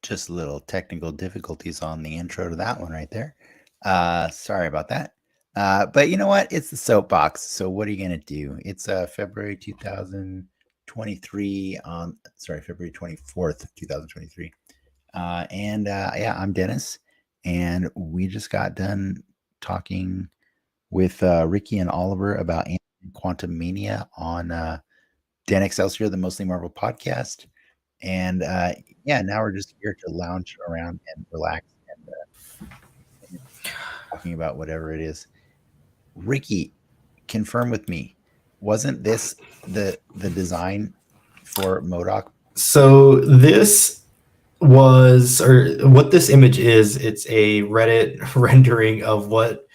Just little technical difficulties on the intro to that one right there. Sorry about that. But you know what? It's the Soapbox. So what are you gonna do? It's February 2023 on February 24th, 2023. Yeah, I'm Dennis, and we just got done talking with Ricky and Oliver about Quantum Mania on Dan Excelsior, the Mostly Marvel podcast. And yeah, now we're just here to lounge around and relax and talking about whatever it is. Ricky, confirm with me, wasn't this the design for MODOK? So this was, or what this image is, it's a Reddit rendering of what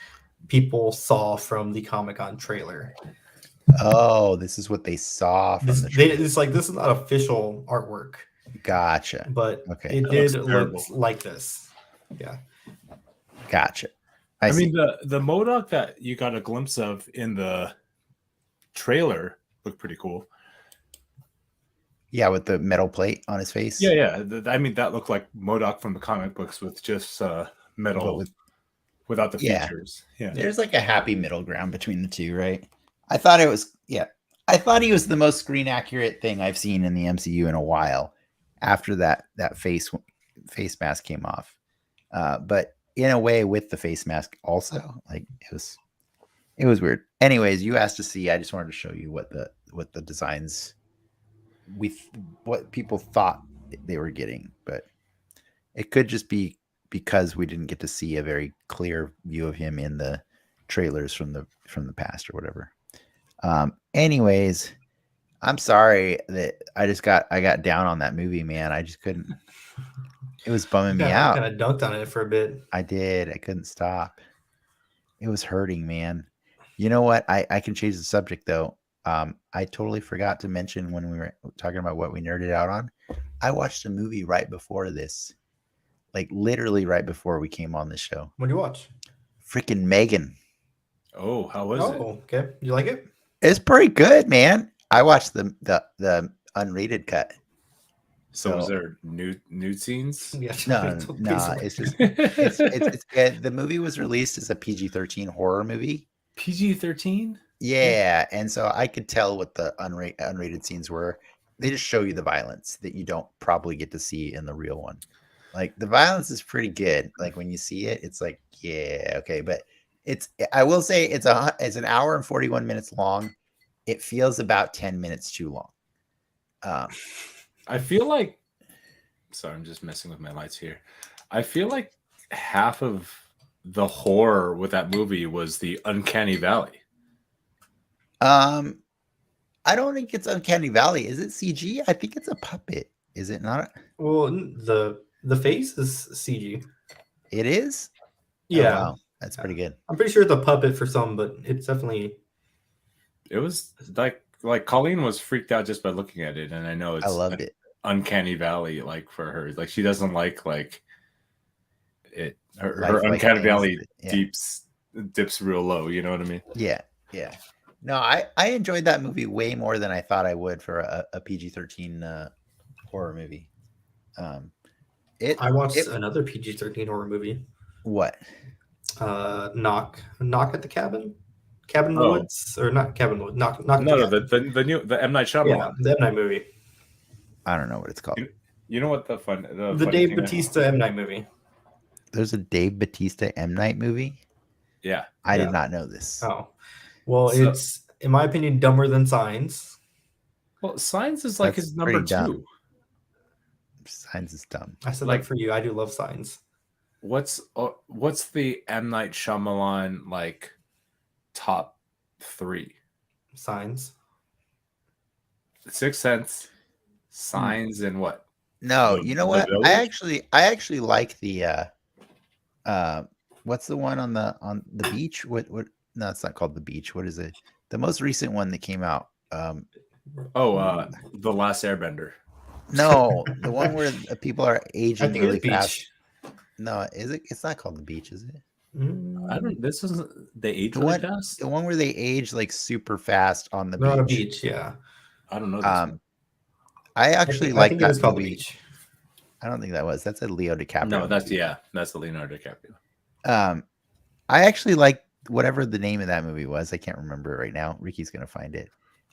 people saw from the Comic-Con trailer. Oh, this is what they saw from the trailer. It's like, this is not official artwork. Gotcha. But okay, it did look like this. Yeah. Gotcha. I mean, the MODOK that you got a glimpse of in the trailer looked pretty cool. Yeah, with the metal plate on his face. Yeah. I mean, that looked like MODOK from the comic books with just metal without the features. Yeah. There's like a happy middle ground between the two, right? I thought he was the most screen accurate thing I've seen in the MCU in a while after that face mask came off. But in a way with the face mask also, like it was weird. Anyways, you asked to see, I just wanted to show you what the designs what people thought they were getting, but it could just be because we didn't get to see a very clear view of him in the trailers from the past or whatever. Anyways, I'm sorry that I got down on that movie, man. I just couldn't. It was bumming me out. Kind of dunked on it for a bit. I did. I couldn't stop. It was hurting, man. You know what? I can change the subject though. I totally forgot to mention when we were talking about what we nerded out on. I watched a movie right before this, like literally right before we came on this show. What did you watch? Freaking Megan. Oh, how was it? Oh, okay. You like it? It's pretty good, man. I watched the unrated cut. So was there nude scenes? Yeah. No. It's just it's the movie was released as a PG-13 horror movie. PG-13? Yeah, and so I could tell what the unrated scenes were. They just show you the violence that you don't probably get to see in the real one. Like the violence is pretty good. Like when you see it, it's like, yeah, okay. But I will say it's an hour and 41 minutes long. It feels about 10 minutes too long. I feel like, sorry, I'm just messing with my lights here. I feel like half of the horror with that movie was the Uncanny Valley. I don't think it's Uncanny Valley. Is it CG? I think it's a puppet. Is it not? Well, the face is CG. It is? Yeah. Oh, wow. That's pretty good. I'm pretty sure it's a puppet for some, but it's definitely. It was like Colleen was freaked out just by looking at it, and I know I loved it. Uncanny Valley, like for her, like she doesn't like it. Her Uncanny Valley dips real low. You know what I mean? Yeah. No, I enjoyed that movie way more than I thought I would for a PG-13 horror movie. I watched another PG-13 horror movie. What? Knock at the Cabin in the Woods, or not Cabin in the Woods. Knock. No, the M. Night Shyamalan. Yeah, the M. Night movie. I don't know what it's called. You know what the Dave Bautista M. Night movie. There's a Dave Bautista M. Night movie? Yeah. I did not know this. Oh. Well, it's, in my opinion, dumber than Signs. Well, Signs is like his number 2. Signs is dumb. I said, like for you, I do love Signs. What's the M. Night Shyamalan like top 3? Signs. Sixth Sense, Signs, and what? No, you know what? I actually like the what's the one on the beach? What no, it's not called The Beach. What is it? The most recent one that came out. The Last Airbender. No, the one where people are aging really fast. Beach. No, is it? It's not called The Beach, is it? I don't. This isn't they age really fast. The one where they age like super fast on the beach. On a beach, yeah. I don't know. This one. I actually like that movie. Beach. I don't think that was. That's a Leo DiCaprio. No, that's movie. that's the Leonardo DiCaprio. I actually like whatever the name of that movie was. I can't remember right now. Ricky's gonna find it.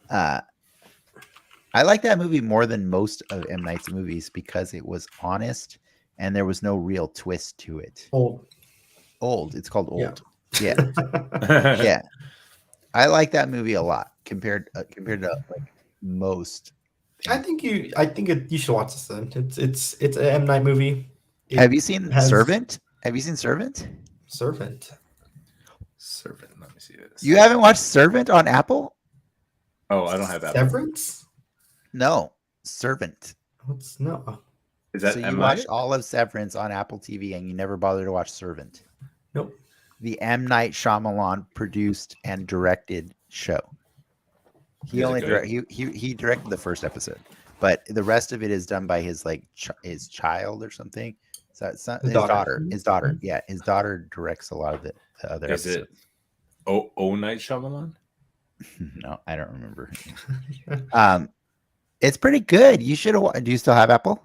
I like that movie more than most of M. Night's movies because it was honest and there was no real twist to it. Old. It's called Old. Yeah. Yeah. I like that movie a lot compared to like most. I think you should watch this then. It's an M. Night movie. Have you seen Servant? Have you seen Servant? Servant. Let me see this. You haven't watched Servant on Apple? Oh, I don't have that. Severance? No, Servant. No. Is that so M. you Night? watched all of Severance on Apple TV and you never bothered to watch Servant? Nope. The M. Night Shyamalan produced and directed show. He directed the first episode, but the rest of it is done by his his child or something. So it's not his daughter. His daughter. Yeah, his daughter directs a lot of the other Is episodes. it O Night Shyamalan? No, I don't remember. It's pretty good. You should have. Do you still have Apple?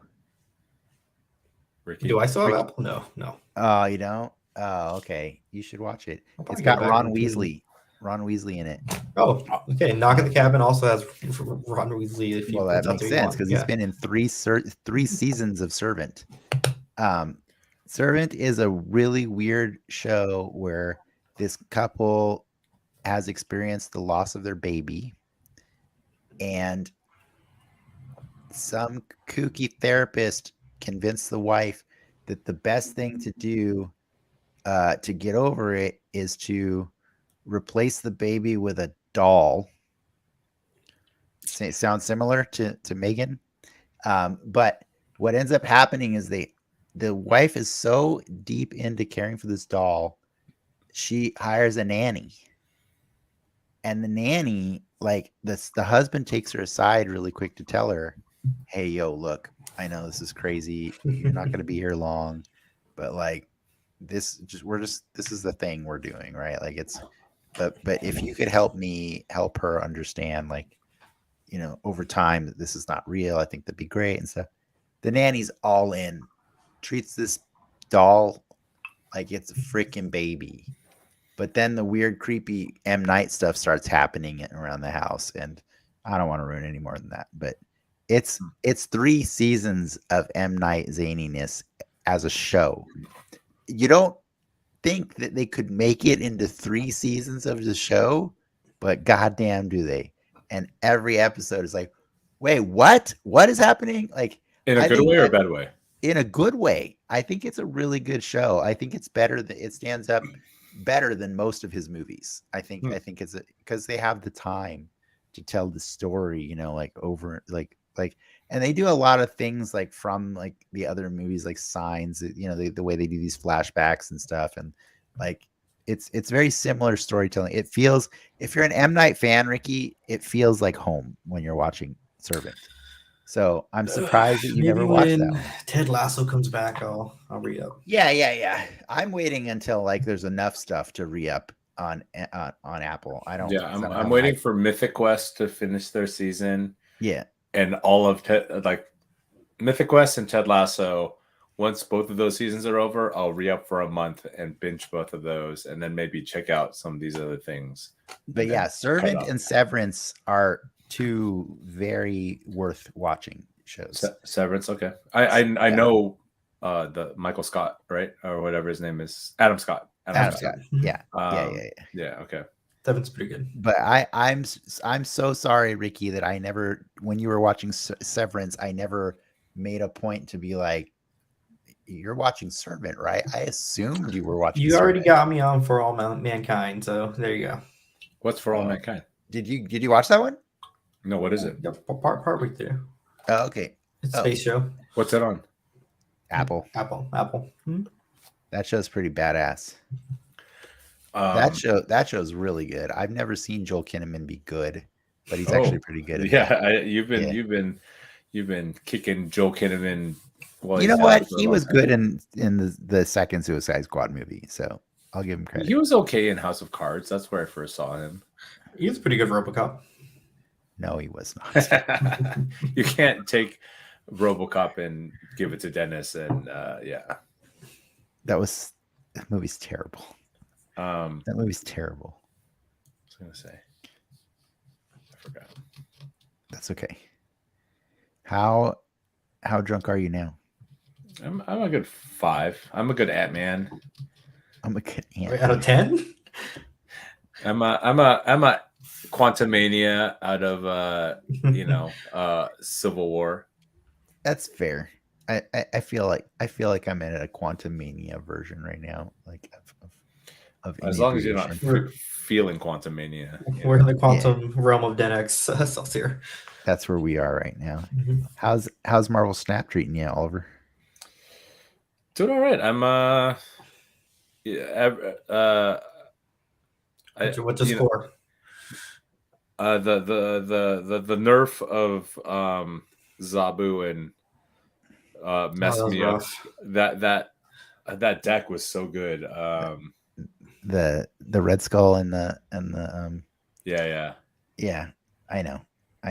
Ricky? Do I still have Apple? No. Oh, you don't? Oh, okay. You should watch it. It's probably got go back Ron and Weasley. Ron Weasley in it. Oh, okay. Knock at the Cabin also has Ron Weasley. If you Well, that makes sense because he's yeah. been in three seasons of Servant. Servant is a really weird show where this couple has experienced the loss of their baby, and some kooky therapist convinced the wife that the best thing to do to get over it is to replace the baby with a doll. It sounds similar to Megan, but what ends up happening is the wife is so deep into caring for this doll, she hires a nanny, and the nanny, like the husband takes her aside really quick to tell her, hey, yo, look, I know this is crazy, you're not going to be here long, but like this is the thing we're doing, right? Like but if you could help me help her understand, like, you know, over time that this is not real, I think that'd be great and stuff. The nanny's all in, treats this doll like it's a freaking baby. But then the weird, creepy M. Night stuff starts happening around the house, and I don't want to ruin any more than that. But it's 3 seasons of M. Night zaniness as a show. You don't think that they could make it into 3 seasons of the show, but goddamn do they. And every episode is like, wait, what? What is happening? Like, in a good way or a bad way? In a good way. I think it's a really good show. I think it's better it stands up better than most of his movies. I think it's because they have the time to tell the story, you know, like over like and they do a lot of things like from like the other movies, like Signs, you know, the way they do these flashbacks and stuff, and like it's very similar storytelling. It feels, if you're an M. Night fan, Ricky, it feels like home when you're watching Servant. So I'm surprised that you never watched that one. Ted Lasso comes back, I'll re-up. Yeah. I'm waiting until like there's enough stuff to re-up on Apple. I don't. Yeah, I'm waiting for Mythic Quest to finish their season. Yeah, and all of Mythic Quest and Ted Lasso. Once both of those seasons are over, I'll re-up for a month and binge both of those, and then maybe check out some of these other things. But yeah, Servant and Severance are 2 very worth watching shows. Severance, okay. I know the Michael Scott, right, or whatever his name is, Adam Scott. Adam Scott. Yeah. Yeah. Okay. Seven's pretty good. But I'm so sorry, Ricky, that I never, when you were watching Severance, I never made a point to be like, you're watching Servant, right? I assumed you were watching. You already got me on For All Mankind, so there you go. What's For All Mankind? Did you watch that one? No, what is it? Yep, partway through. Oh, okay. It's a space show. What's it on? Apple. That show's pretty badass. That show's really good. I've never seen Joel Kinnaman be good, but he's actually pretty good. You've been kicking Joel Kinnaman. You know what? He was good in the second Suicide Squad movie, so I'll give him credit. He was okay in House of Cards. That's where I first saw him. He was pretty good for RoboCop. No, he was not. You can't take RoboCop and give it to Dennis, and yeah. That movie's terrible. What That movie's terrible. was I gonna say? I forgot. That's okay. How drunk are you now? I'm a good 5. I'm a good Ant-Man. I'm a good Wait, out of 10? I'm a Quantumania out of Civil War. That's fair. I feel like I'm in a Quantum Mania version right now, like of As long as you're not inebriation. feeling Quantumania. We're in the quantum realm of Den X cells here. That's where we are right now. Mhm. How's Marvel Snap treating you, Oliver? Doing all right. I'm yeah. What's your score? The nerf of Zabu and messed that was me rough. up. That deck was so good. The Red Skull and the Yeah. yeah, I know.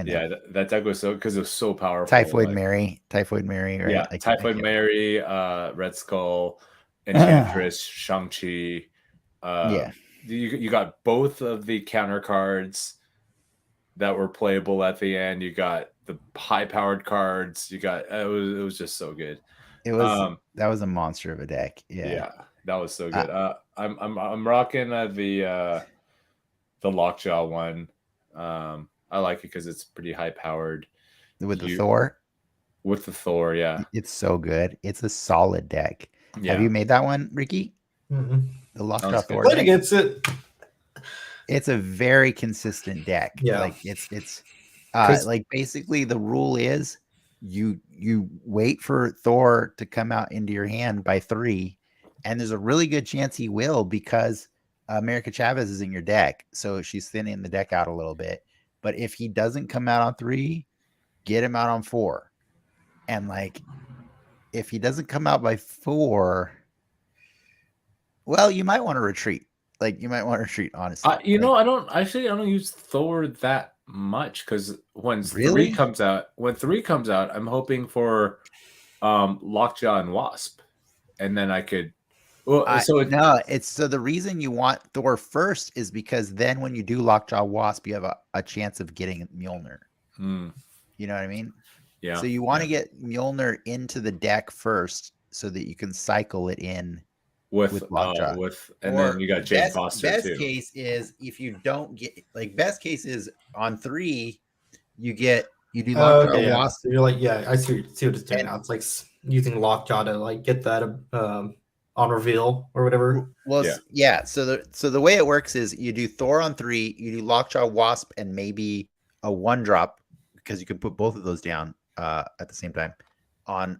Yeah, that deck was so because it was so powerful. Typhoid Mary, right? Yeah, Like, Typhoid Mary, Red Skull, Enchantress, Shang-Chi. Yeah. You got both of the counter cards that were playable at the end. You got the high-powered cards. You got it was just so good. It was that was a monster of a deck. Yeah. That was so good. I'm rocking the Lockjaw one. I like it because it's pretty high powered. With the Thor? With the Thor, yeah. It's so good. It's a solid deck. Yeah. Have you made that one, Ricky? Mm-hmm. The Lockjaw Thor Played deck? against it. It's a very consistent deck. Yeah. Like it's like basically the rule is you wait for Thor to come out into your hand by 3, and there's a really good chance he will because America Chavez is in your deck, so she's thinning the deck out a little bit. But if he doesn't come out on 3, get him out on 4. And like if he doesn't come out by 4, well, you might want to retreat. Like you might want to retreat, honestly. I don't use Thor that much because when 3 comes out, I'm hoping for Lockjaw and Wasp, and then I could. Well, so the reason you want Thor first is because then when you do Lockjaw Wasp, you have a chance of getting Mjolnir. You know what I mean? Yeah. So you want to get Mjolnir into the deck first so that you can cycle it in with Lockjaw. Then you got Jane Foster best too. Case is if you don't get best case is on 3 you do Lockjaw Wasp. So you're like, I see what it's doing now. It's like using Lockjaw to like get that on reveal or whatever. Well, yeah. So the way it works is you do Thor on 3, you do Lockjaw Wasp, and maybe a 1-drop because you can put both of those down at the same time on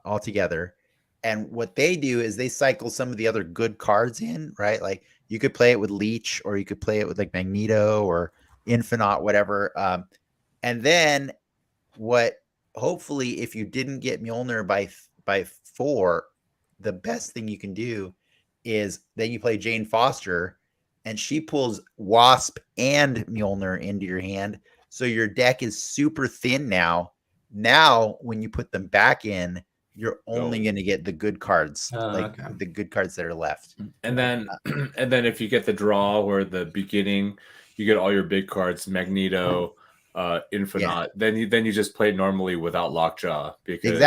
all together. And what they do is they cycle some of the other good cards in, right? Like you could play it with Leech, or you could play it with like Magneto or Infinite, whatever. And then hopefully if you didn't get Mjolnir by 4, the best thing you can do is then you play Jane Foster and she pulls Wasp and Mjolnir into your hand. So your deck is super thin now. Now, when you put them back in, you're only going to get the good cards, the good cards that are left. And then if you get the draw or the beginning, you get all your big cards, Magneto, Infinite. Then you just play normally without Lockjaw because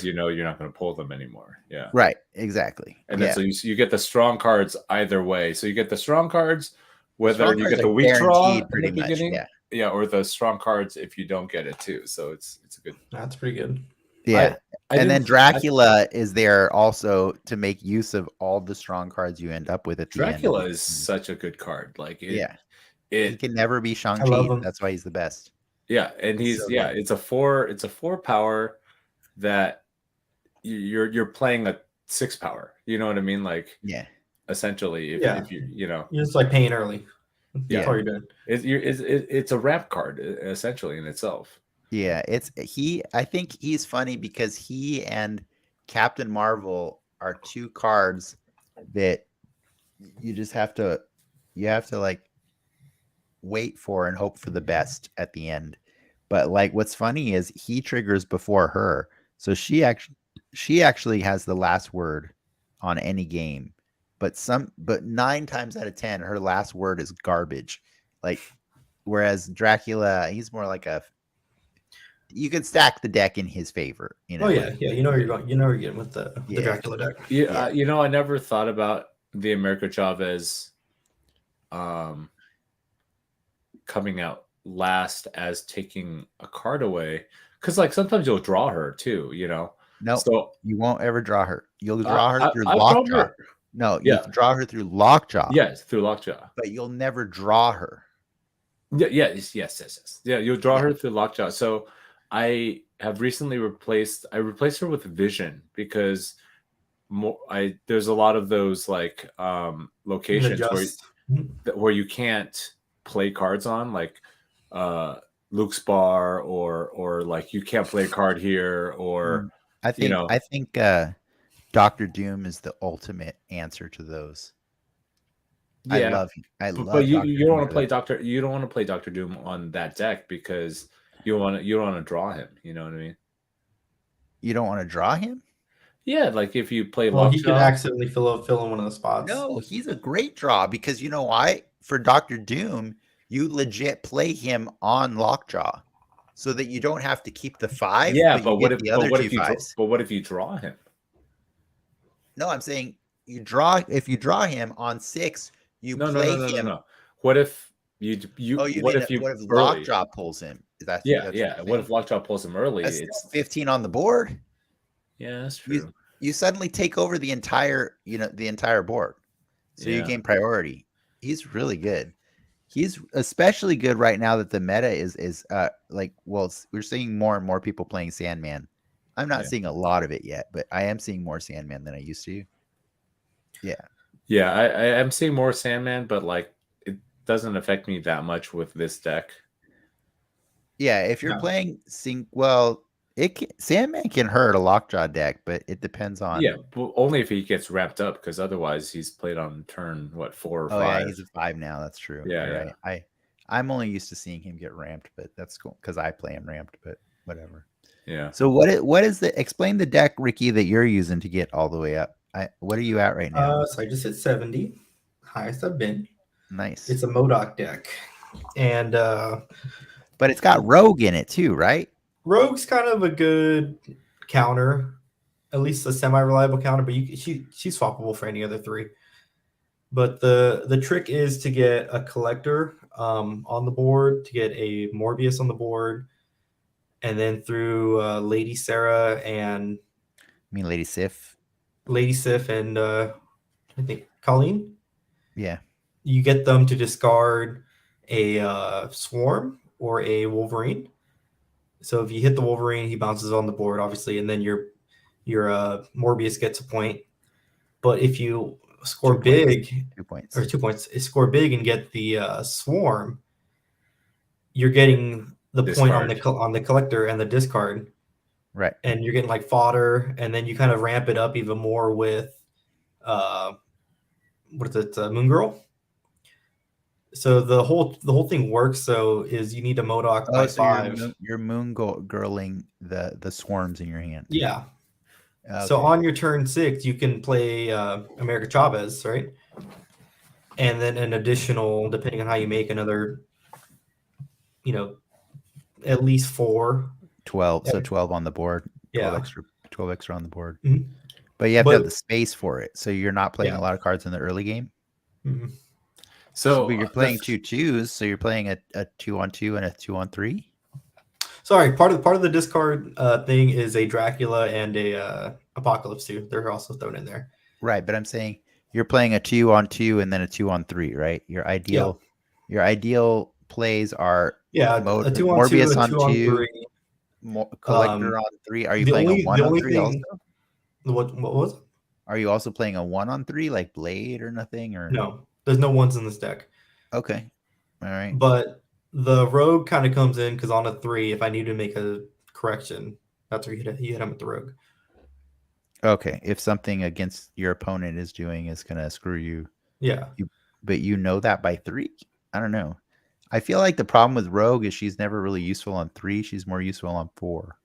you're not going to pull them anymore. Yeah, right, exactly. And then so you get the strong cards either way. So you get the strong cards whether you get the weak draw in the beginning, or the strong cards if you don't get it too. So it's a good. That's pretty good. Yeah, and then Dracula is there also to make use of all the strong cards you end up with at the end. Dracula is such a good card. Like he can never be Shang-Chi. That's why he's the best. Yeah, and he's it's a 4 power that you're playing a 6 power. You know what I mean? Like essentially, if you're just like paying early. That's all you're doing. It's a ramp card essentially in itself. Yeah, I think he's funny because he and Captain Marvel are 2 cards that you just have to like wait for and hope for the best at the end. But like, what's funny is he triggers before her, so she actually has the last word on any game. But 9 times out of 10, her last word is garbage. Like, whereas Dracula, he's more like a. You can stack the deck in his favor. Oh yeah, yeah. You know where you're going. You know where you're getting with the Yeah. Dracula deck. Yeah, I never thought about the America Chavez coming out last as taking a card away, because like sometimes you'll draw her too. No, So you won't ever draw her. You'll draw her through I've drawn Lockjaw. her. No, Yeah. you can draw her through Lockjaw. Yes, through Lockjaw. But you'll never draw her. Yeah, yes. Yeah, you'll draw her through Lockjaw. So I have recently replaced her with Vision, because there's a lot of those like locations where you can't play cards on, like Luke's Bar, or like you can't play a card here, or I think Doctor Doom is the ultimate answer to those. Yeah, I love but you Dr. don't want to Doom play Doctor Doom on that deck, because you don't want to draw him. You know what I mean? You don't want to draw him? Yeah, like if you play Well, he Lockjaw. could accidentally fill in one of the spots. No, he's a great draw, because you know why? For Doctor Doom, you legit play him on Lockjaw, so that you don't have to keep the 5. Yeah, but what if the other 2 5s? But what if you draw him? No, I'm saying if you draw him on 6, you play him. No. What if you what if Lockjaw pulls him? What if Lockjaw pulls him early? It's 15 on the board. Yeah, that's true. You suddenly take over the entire board, so you gain priority. He's really good. He's especially good right now that the meta is we're seeing more and more people playing Sandman. I'm not seeing a lot of it yet, but I am seeing more Sandman than I used to. Yeah, I am seeing more Sandman, but like it doesn't affect me that much with this deck. Yeah, if you're playing Sandman can hurt a Lockjaw deck, but it depends on. Yeah, but only if he gets wrapped up, because otherwise he's played on turn 4 or 5. Oh yeah, he's a 5 now. That's true. Yeah, right. I'm only used to seeing him get ramped, but that's cool because I play him ramped. But whatever. Yeah. So explain the deck, Ricky, that you're using to get all the way up. What are you at right now? So I just hit 70, highest I've been. Nice. It's a MODOK deck, and but it's got Rogue in it too, right? Rogue's kind of a good counter, at least a semi-reliable counter. But she's swappable for any other 3. But the trick is to get a collector on the board, to get a Morbius on the board, and then through Lady Sarah and Lady Sif. Lady Sif and I think Colleen. Yeah. You get them to discard a Swarm or a Wolverine. So if you hit the Wolverine, he bounces on the board, obviously, and then your Morbius gets a point. But if you score 2 big, points. Or 2 points, score big and get the Swarm, you're getting the Discard. point on the collector and the discard. Right. And you're getting like fodder, and then you kind of ramp it up even more with Moon Girl. So the whole thing works. So is you need a MODOK by 5. You're moon girling the swarms in your hand. Yeah. Okay. So on your turn 6, you can play America Chavez, right? And then an additional, depending on how you make, another, at least 4. 12. So 12 on the board. 12 extra on the board. Mm-hmm. But you have to have the space for it. So you're not playing a lot of cards in the early game. Mm-hmm. So you're playing 2 2s. So you're playing a 2-on-2 and a 2-on-3. Sorry, part of the discard thing is a Dracula and a Apocalypse too. They're also thrown in there. Right, but I'm saying you're playing a 2-on-2 and then a 2-on-3, right? Your ideal plays are a 2-on-2, Morbius a on 2-on-3, Collector on 3. Are you playing a 1-on-3 also? What was it? Are you also playing a 1-on-3 like Blade or nothing? Or no? There's no 1s in this deck. Okay, all right. But the Rogue kind of comes in because on a 3, if I need to make a correction, that's where you hit him with the Rogue. Okay, if something against your opponent is doing is gonna screw you. Yeah. But you know that by 3? I don't know. I feel like the problem with Rogue is she's never really useful on 3. She's more useful on 4.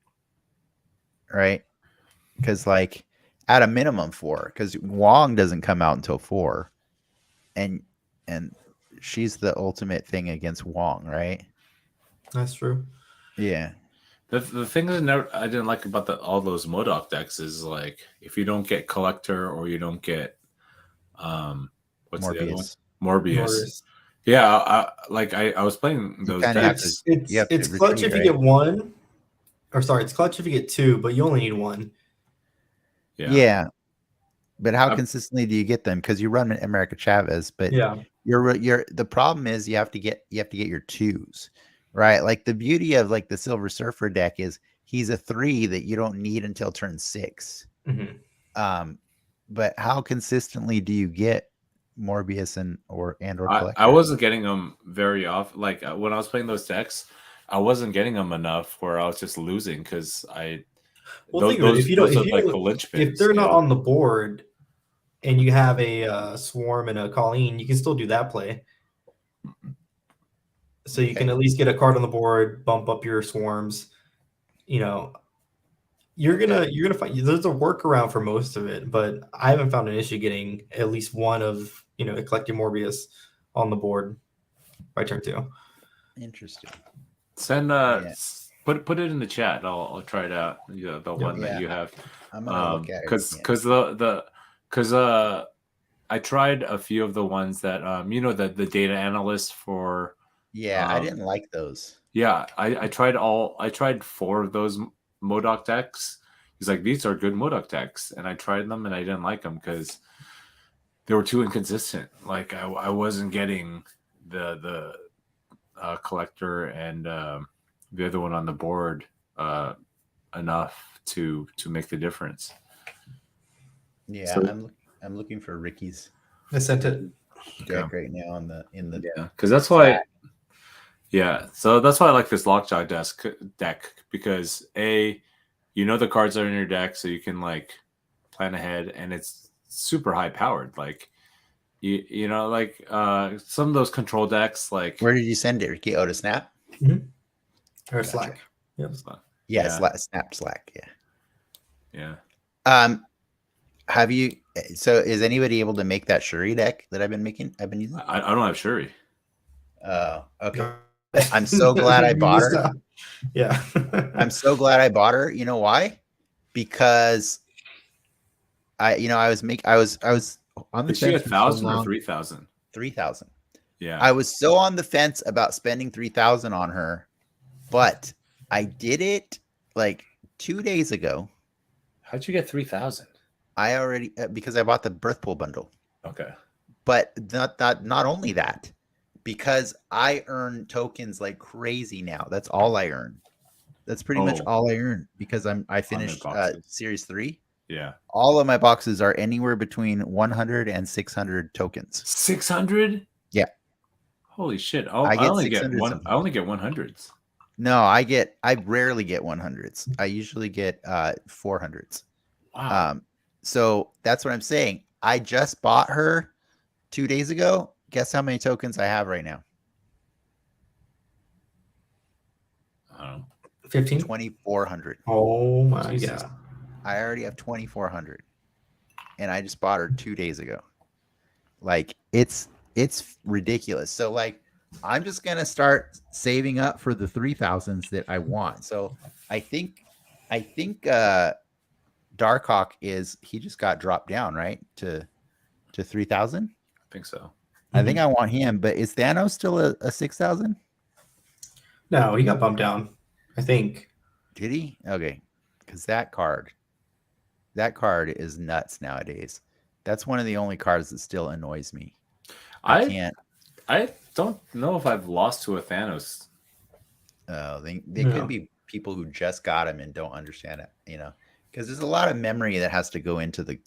Right? Because like at a minimum 4, because Wong doesn't come out until 4. And she's the ultimate thing against Wong, right? That's true. Yeah. The thing that I didn't like about all those Modok decks is like if you don't get Collector or you don't get what's the other one? Morbius. Yeah, I was playing those decks. It's clutch if you get 1, or sorry, it's clutch if you get 2, but you only need 1. Yeah. But how consistently do you get them? Because you run America Chavez, but you're the problem is you have to get your 2s, right? Like the beauty of like the Silver Surfer deck is he's a 3 that you don't need until turn 6. But how consistently do you get Morbius or Collector? I wasn't getting them very often. Like when I was playing those decks, I wasn't getting them enough where I was just losing because think of it, if they're not on the board and you have a Swarm and a Colleen, you can still do that play. So you can at least get a card on the board, bump up your Swarms. You know, you're gonna find there's a workaround for most of it, but I haven't found an issue getting at least one of collecting Morbius on the board by turn 2. Interesting. Send put it in the chat. I'll try it out. The one that you have. I'm gonna look at it because I tried a few of the ones that the data analyst for. Yeah, I didn't like those. Yeah, I tried 4 of those Modok decks. He's like, these are good Modok decks, and I tried them and I didn't like them because they were too inconsistent. Like I wasn't getting the Collector and the other one on the board enough to make the difference. Yeah, so, I'm looking for Ricky's. I sent it deck right now in the because that's why. Yeah, so that's why I like this Lockjaw deck because the cards are in your deck, so you can like plan ahead, and it's super high powered. Like some of those control decks. Like, where did you send it, Ricky? Oh, to Snap or Slack? Yep. Yeah, Snap Slack. Yeah. Have you? So, is anybody able to make that Shuri deck that I've been making? I've been using. I don't have Shuri. Oh, okay. I'm so glad I bought her. Yeah. I'm so glad I bought her. You know why? Because I was on the fence. Is she 1,000 or 3,000? 3,000. Yeah. I was so on the fence about spending 3,000 on her, but I did it like 2 days ago. How'd you get 3,000? I already because I bought the Birth Pool bundle. Okay. But not only that. Because I earn tokens like crazy now. That's all I earn. That's pretty much all I earn because I finished Series 3. Yeah. All of my boxes are anywhere between 100 and 600 tokens. 600? Yeah. Holy shit. I only get 100s. No, I rarely get 100s. I usually get 400s. Wow. So that's what I'm saying. I just bought her 2 days ago. Guess how many tokens I have right now? 15? 2,400. Oh my God. I already have 2,400. And I just bought her 2 days ago. Like it's ridiculous. So like I'm just gonna start saving up for the 3,000s that I want. So I think Darkhawk he just got dropped down, right? To 3,000? I think so. I think I want him, but is Thanos still a 6,000? No, he got bumped down. I think. Did he? Okay, because that card is nuts nowadays. That's one of the only cards that still annoys me. I don't know if I've lost to a Thanos. They could be people who just got him and don't understand it. Because there's a lot of memory that has to go into the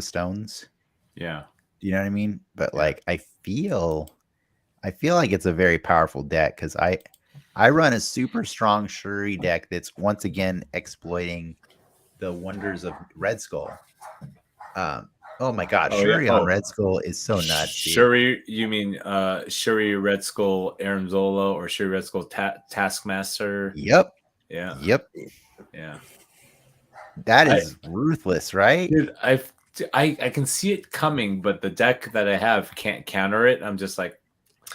stones. Yeah. Do you know what I mean? But like, I feel like it's a very powerful deck because I run a super strong Shuri deck that's once again exploiting the wonders of Red Skull. Oh my god, Oh, yeah. Shuri on Oh. Red Skull is so nuts. Dude. Shuri, you mean Shuri Red Skull Aaron Zolo or Shuri Red Skull Taskmaster? Yep. Yeah. Yep. Yeah. That is ruthless, right? Dude, I can see it coming, but the deck that I have can't counter it. I'm just like,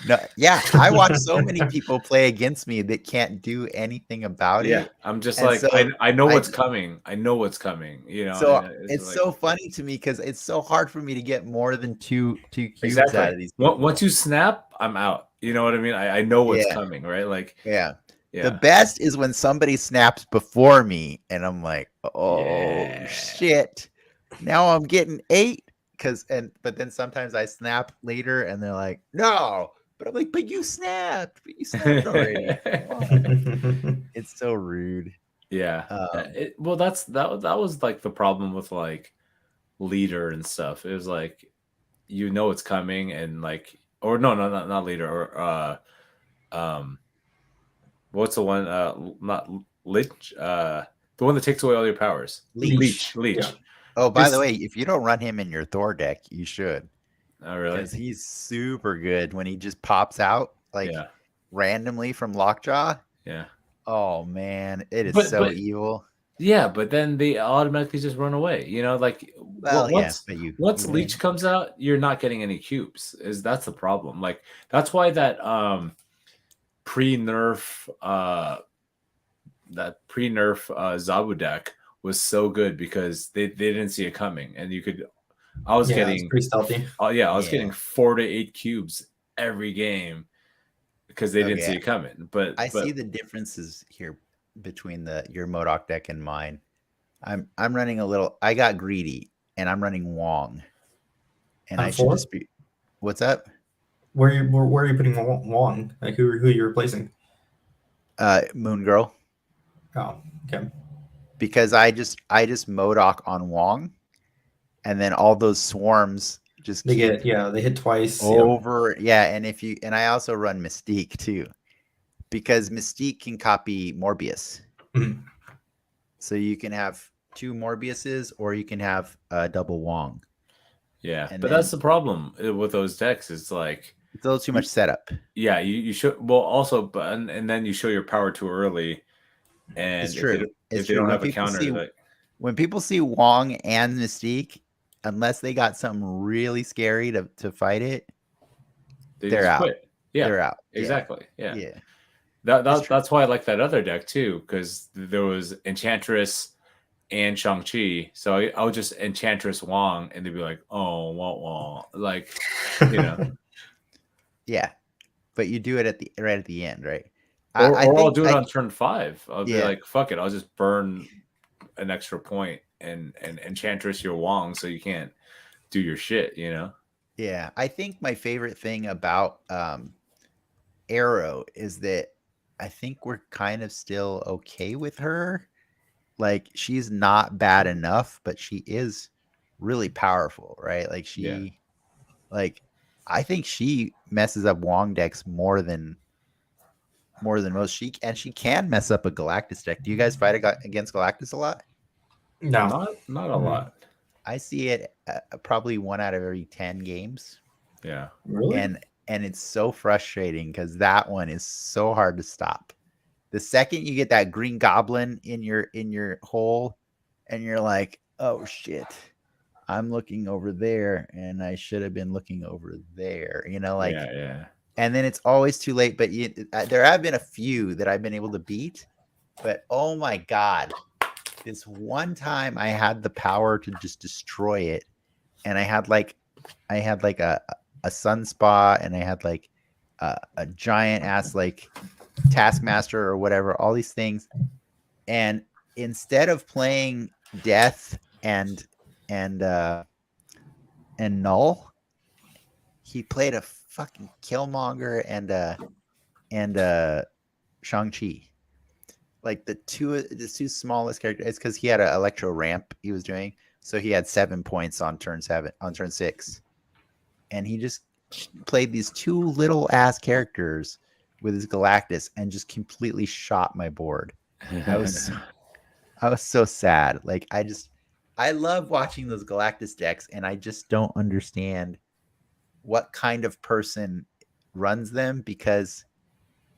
No, yeah. I watch so many people play against me that can't do anything about yeah. it. I'm just And like, so I know I- what's coming. I know what's coming. You know, So and it's like, so funny to me because it's so hard for me to get more than two cubes exactly. out of these people. Once you snap, I'm out. You know what I mean? I know what's Yeah. coming, right? Like, Yeah. yeah. The best is when somebody snaps before me and I'm like, oh Yeah. shit. Now I'm getting 8. But then sometimes I snap later and they're like, no. But I'm like, but you snapped. But you snapped already. It's so rude. Yeah. Um, Well, that was like the problem with like leader and stuff. It was like you know it's coming and like or no, not leader or what's the one not lich the one that takes away all your powers. Leech. Leech. Yeah. Oh, by the Just- way, if you don't run him in your Thor deck, you should. Oh really? Because he's super good when he just pops out like Yeah. randomly from Lockjaw. Yeah. Oh man, it is But- so but- evil. Yeah, but then they automatically just run away. You know, like Well, once but you once you Leech win. comes out, you're not getting any cubes. That's the problem. Like that's why that pre-nerf Zabu deck was so good because they didn't see it coming, and you could. I was It's getting pretty stealthy. oh yeah, I was Yeah. getting 4 to 8 cubes every game because they didn't Okay. see it coming. But I see the differences here between your Modoc deck and mine. I'm running a little. I got greedy, and I'm running Wong, and On I should 4? just be. What's up? Where are you putting Wong? Like who are you replacing? Moon Girl, Oh, okay. because I just Modoc on Wong, and then all those swarms just They keep they hit twice. over. Yeah, and I also run Mystique too, because Mystique can copy Morbius. Mhm. So you can have 2 Morbiuses, or you can have a double Wong. yeah, and but then- that's the problem with those decks. It's like It's a little too much setup. yeah, you show well also, but and then you show your power too early, and It's true. If they don't When have a people counter, see- like When people see Wong and Mystique, unless they got something really scary to fight it, they they're just out. quit. Yeah, they're out. Yeah, exactly. Yeah, Yeah. that's true. that's why I like that other deck too, because there was Enchantress and Shang-Chi. So I would just Enchantress Wong, and they'd be like, oh, wah, like you know. Yeah. But you do it right at the end, right? Or I'll do it I- on turn 5. I'll be Yeah. like, fuck it, I'll just burn an extra point and Enchantress your Wong so you can't do your shit, you know? Yeah, I think my favorite thing about Arrow is that I think we're kind of still okay with her. Like she's not bad enough, but she is really powerful, right? Like like I think she messes up Wong decks more than most. She can mess up a Galactus deck. Do you guys fight against Galactus a lot? No. Not a lot. I see it probably 1 out of every 10 games. Yeah. Really? And it's so frustrating because that one is so hard to stop. The second you get that green goblin in your hole, and you're like, oh shit, I'm looking over there, and I should have been looking over there. You know, like, yeah. and then it's always too late. But there have been a few that I've been able to beat, but oh my god, this one time I had the power to just destroy it, and I had like a Sunspa, and I had like a giant ass like Taskmaster or whatever, all these things, and instead of playing Death and Null, he played a fucking Killmonger and Shang-Chi. Like the two smallest characters. It's because he had an Electro ramp he was doing, so he had 7 points on turn 6, and he just played these 2 little ass characters with his Galactus and just completely shot my board. I was so sad. Like I love watching those Galactus decks, and I just don't understand what kind of person runs them, because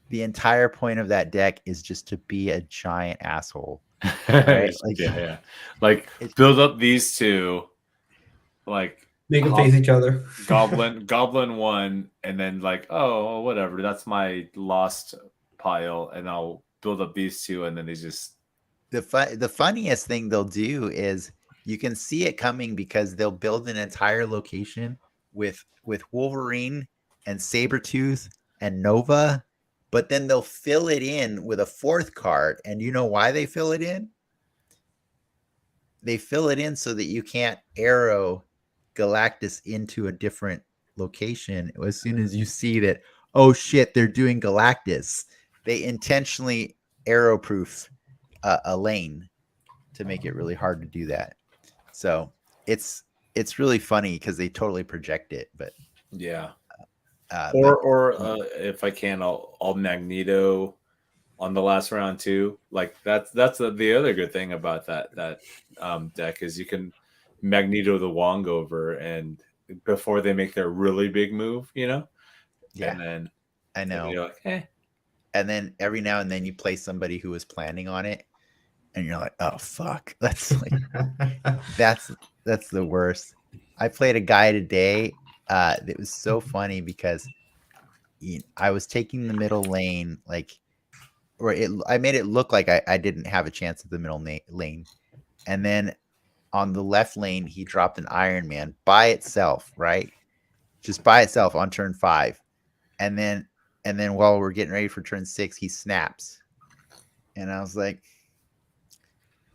the entire point of that deck is just to be a giant asshole. Right? Like, yeah. Like it's build up these two, like Make them face each other. Goblin one, and then like, oh, whatever, that's my lost pile, and I'll build up these two, and then they just the funniest thing they'll do is you can see it coming, because they'll build an entire location with Wolverine and Sabretooth and Nova, but then they'll fill it in with a fourth card. And you know why they fill it in? They fill it in so that you can't arrow Galactus into a different location as soon as you see that, oh shit, they're doing Galactus. They intentionally arrow proof a lane to make it really hard to do that. So it's really funny because they totally project it. But yeah. but If I can, I'll Magneto on the last round too. Like that's the other good thing about that deck is you can Magneto the Wong over, and before they make their really big move, you know. Yeah, and then I know. You're like, eh. And then every now and then you play somebody who was planning on it, and you're like, oh fuck, that's like that's the worst. I played a guy today. It was so funny because I was taking the middle lane, like, or I made it look like I didn't have a chance at the middle lane, and then on the left lane he dropped an Iron Man by itself, right? Just by itself on turn 5, and then while we're getting ready for turn 6, he snaps, and I was like,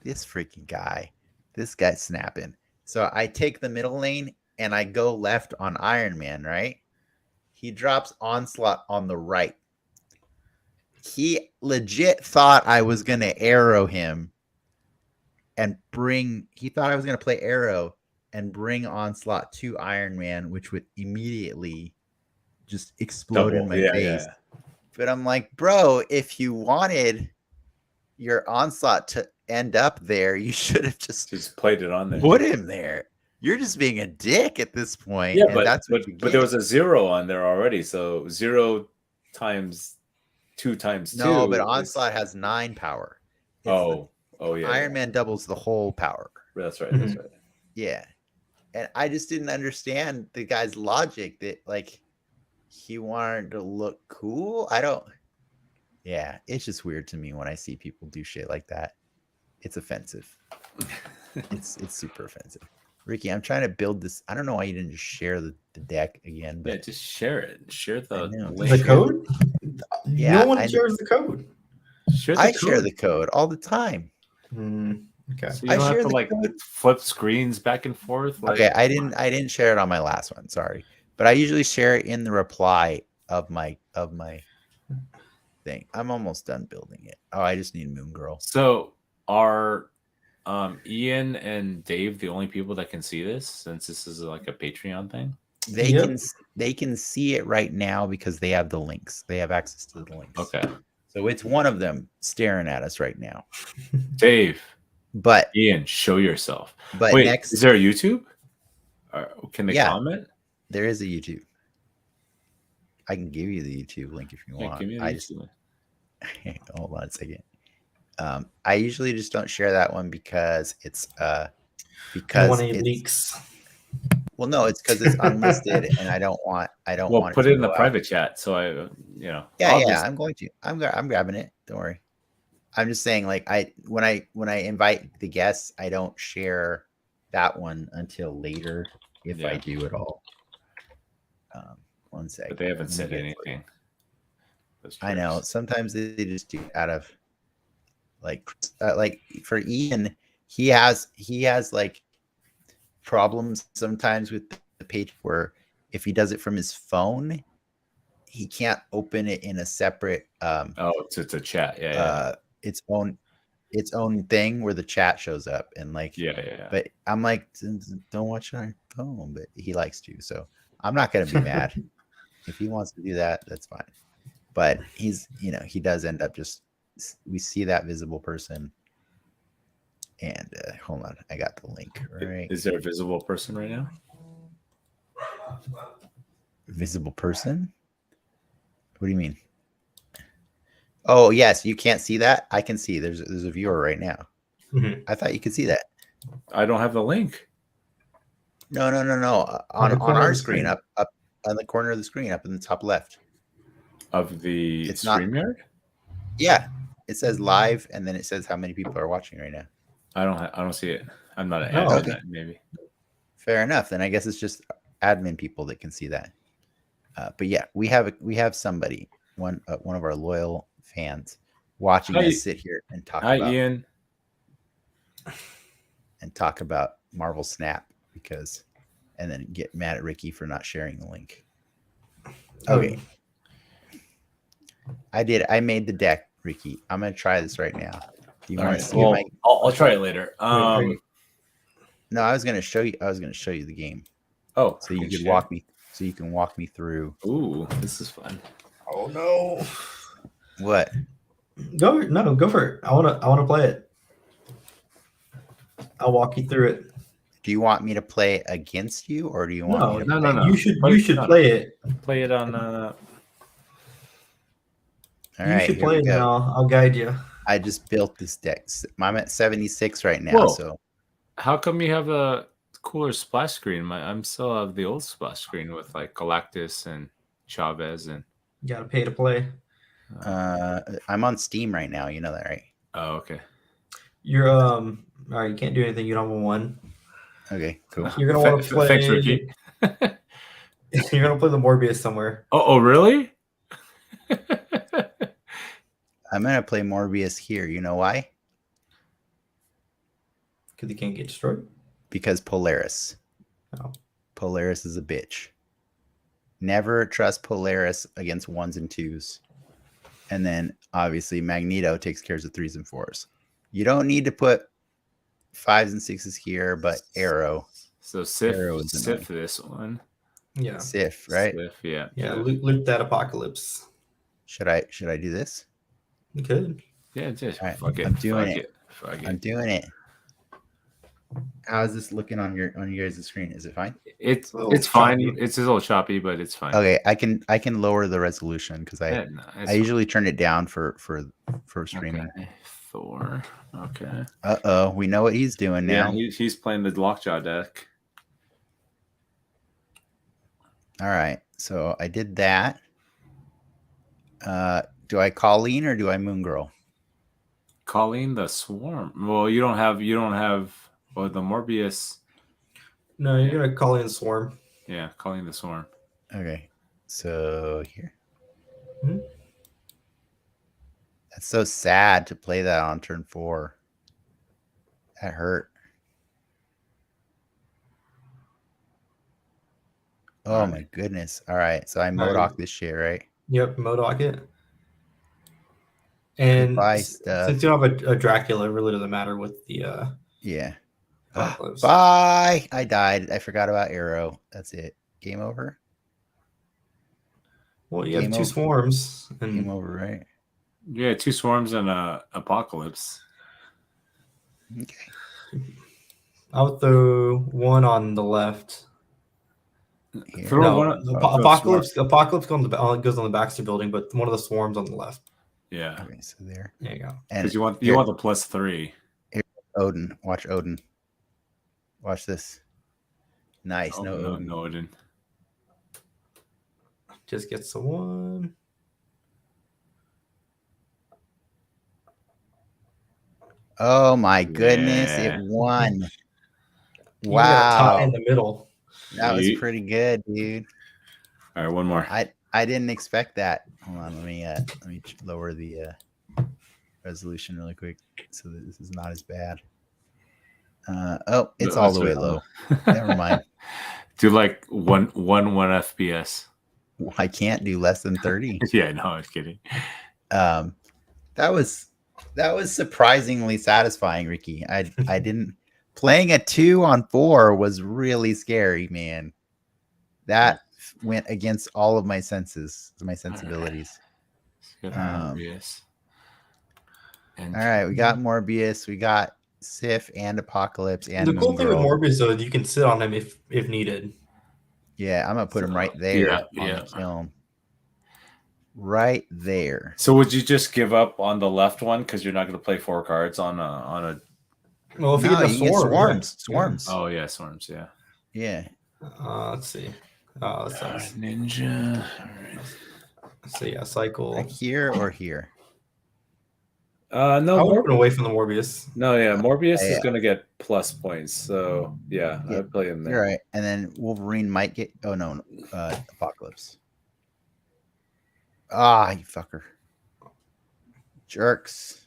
this freaking guy, this guy's snapping. So I take the middle lane and I go left on Iron Man, right? He drops Onslaught on the right. He legit thought I was going to arrow him and he thought I was going to play arrow and bring Onslaught to Iron Man, which would immediately just explode in my face. Yeah. But I'm like, bro, if you wanted your Onslaught to end up there, you should have just played it on there. Put him there. You're just being a dick at this point. Yeah, but there was a 0 on there already, so 0 times 2 times 2. No, but Onslaught has 9 power. Yeah. Iron Man doubles the whole power. That's right. That's right. Yeah, and I just didn't understand the guy's logic that like he wanted to look cool. Yeah, it's just weird to me when I see people do shit like that. It's offensive. It's super offensive. Ricky, I'm trying to build this. I don't know why you didn't just share the deck again. But yeah, just share it. Share the code. Yeah, no one shares the code. I share the code all the time. Okay, so you don't have to like flip screens back and forth. Like, okay, I didn't share it on my last one. Sorry, but I usually share it in the reply of my thing. I'm almost done building it. Oh, I just need Moon Girl. So are Ian and Dave the only people that can see this, since this is like a Patreon thing? They can see it right now because they have the links. They have access to the links. Okay. So it's one of them staring at us right now. Dave. But Ian, show yourself. But wait, next, is there a YouTube? Or can they comment? There is a YouTube. I can give you the YouTube link if you want. Give me the YouTube link. Hold on a second. I usually just don't share that one because it's leaks. Well, no, it's because it's unlisted, and I don't want. Well, put it in the private chat, so I'm going to. I'm grabbing it. Don't worry. I'm just saying, like, when I invite the guests, I don't share that one until later, if I do at all. 1 second. But they haven't said anything. I know. Sometimes they just do it out of like for Ian, he has like problems sometimes with the page where if he does it from his phone, he can't open it in a separate it's a chat. Its own thing where the chat shows up, and like but I'm like, don't watch it on your phone, but he likes to, so I'm not gonna be mad. If he wants to do that, that's fine. But he does end up we see that visible person, And hold on, I got the link right. Is there a visible person right now? Visible person? What do you mean? Oh yes, you can't see that. I can see. There's a viewer right now. Mhm. I thought you could see that. I don't have the link. No. On On the corner of our the screen, screen. up on the corner of the screen, up in the top left. Of the It's not- StreamYard? Yeah, it says live, and then it says how many people are watching right now. I don't see it. I'm not an Oh, admin. okay. Maybe. Fair enough. Then I guess it's just admin people that can see that. But yeah, we have somebody, one of our loyal fans, watching Hi. us sit here and talk Hi, about Ian. Marvel Snap and then get mad at Ricky for not sharing the link. Okay. I made the deck, Ricky. I'm gonna try this right now. Do you All want right. to see Well, my? I'll try it later. No, I was gonna show you the game Oh, so you can could share. walk me through. Ooh, this is fun. Oh no! What? Go for it. I wanna play it. I'll walk you through it. Do you want me to play against you, or do you want me to no, play? no. You should play it. Play it on. All You right, should here play we it, go. and I'll guide you. I just built this deck. I'm at 76 right now. Whoa. So How come you have a cooler splash screen? I'm still of the old splash screen with like Galactus and Chavez and. You gotta pay to play. I'm on Steam right now. You know that, right? Oh, okay. You're all right. You can't do anything. You don't have one. Okay, cool. You're gonna want to play. Thanks, Ricky. You're gonna play the Morbius somewhere. Oh, really? I'm gonna play Morbius here. You know why? Because you can't get destroyed. Because Polaris. Oh. Polaris is a bitch. Never trust Polaris against 1s and 2s. And then obviously Magneto takes care of the 3s and 4s. You don't need to put 5s and 6s here, but Arrow. So Sif Arrow is annoying. this one. Yeah. Sif, right? Sif, yeah. Yeah. Loot that apocalypse. Should I do this? You could. Yeah, just All right, fuck it. I'm doing fuck it. Fuck I'm it. doing it. How is this looking on your guys' screen? Is it fine? It's little fine. choppy. It's a little choppy, but it's fine. Okay, I can lower the resolution because Yeah, no, it's I usually turn it down for fine. streaming. Okay. Thor. Okay. Uh-oh, we know what he's doing now. Yeah, he's playing the Lockjaw deck. All right, so I did that. Do I Colleen or do I Moon Girl? Colleen the Swarm. Well, you don't have the Morbius. No, you're gonna call in Swarm. Yeah, Colleen the Swarm. Okay, so here. Hmm? That's so sad to play that on turn 4. That hurt. Oh my goodness. All right, so I MODOK this shit, right? Yep, MODOK it. And Goodbye, stuff. since you have a Dracula, it really doesn't matter with the Yeah. Apocalypse. Bye. I died. I forgot about Arrow. That's it. Game over. Well, you have Game 2 over. swarms. And Game over, right? Yeah, 2 swarms and Apocalypse. Okay. I'll throw one on the left. Here. Throw No, one- the throw Apocalypse goes on the Baxter building, but one of the swarms on the left. Yeah, Okay, so there. There you go. And because you want here, the +3. Odin. Watch Odin. Watch this. Nice. Oh, no Odin. no Odin. Just gets the one. Oh my goodness. Yeah. It won. You got a tie Wow. in the middle. That was Sweet. pretty good, dude. All right, one more. I didn't expect that. Hold on, let me lower the resolution really quick so that this is not as bad. Oh, it's No, all that's the way right. low. Never mind. Do like one FPS. I can't do less than 30. Yeah, no, I was kidding. That was surprisingly satisfying, Ricky. I didn't playing a 2 on 4 was really scary, man. That went against all of my sensibilities. Good Um, Morbius. And All right, we got Morbius. We got Sif and Apocalypse and The cool Moon thing with Girl. Morbius though is you can sit on him if needed. Yeah, I'm gonna put him right there Yeah, on yeah. the kiln. Right there. So would you just give up on the left one because you're not going to play 4 cards on a? Well, if you No, get the you can get swarm, swarms. yeah. Swarms. Oh yeah, swarms. Yeah. Yeah. Let's see. Oh, that sucks. Ninja. All right. Let's see. Yeah, cycle. Like here or here. No, I would put away from the Morbius. No, yeah, Morbius is Yeah. going to get plus points. So yeah, Yeah, I'd play him there. You're right. And then Wolverine might get. Oh no, Apocalypse. Ah, you fucker. Jerks.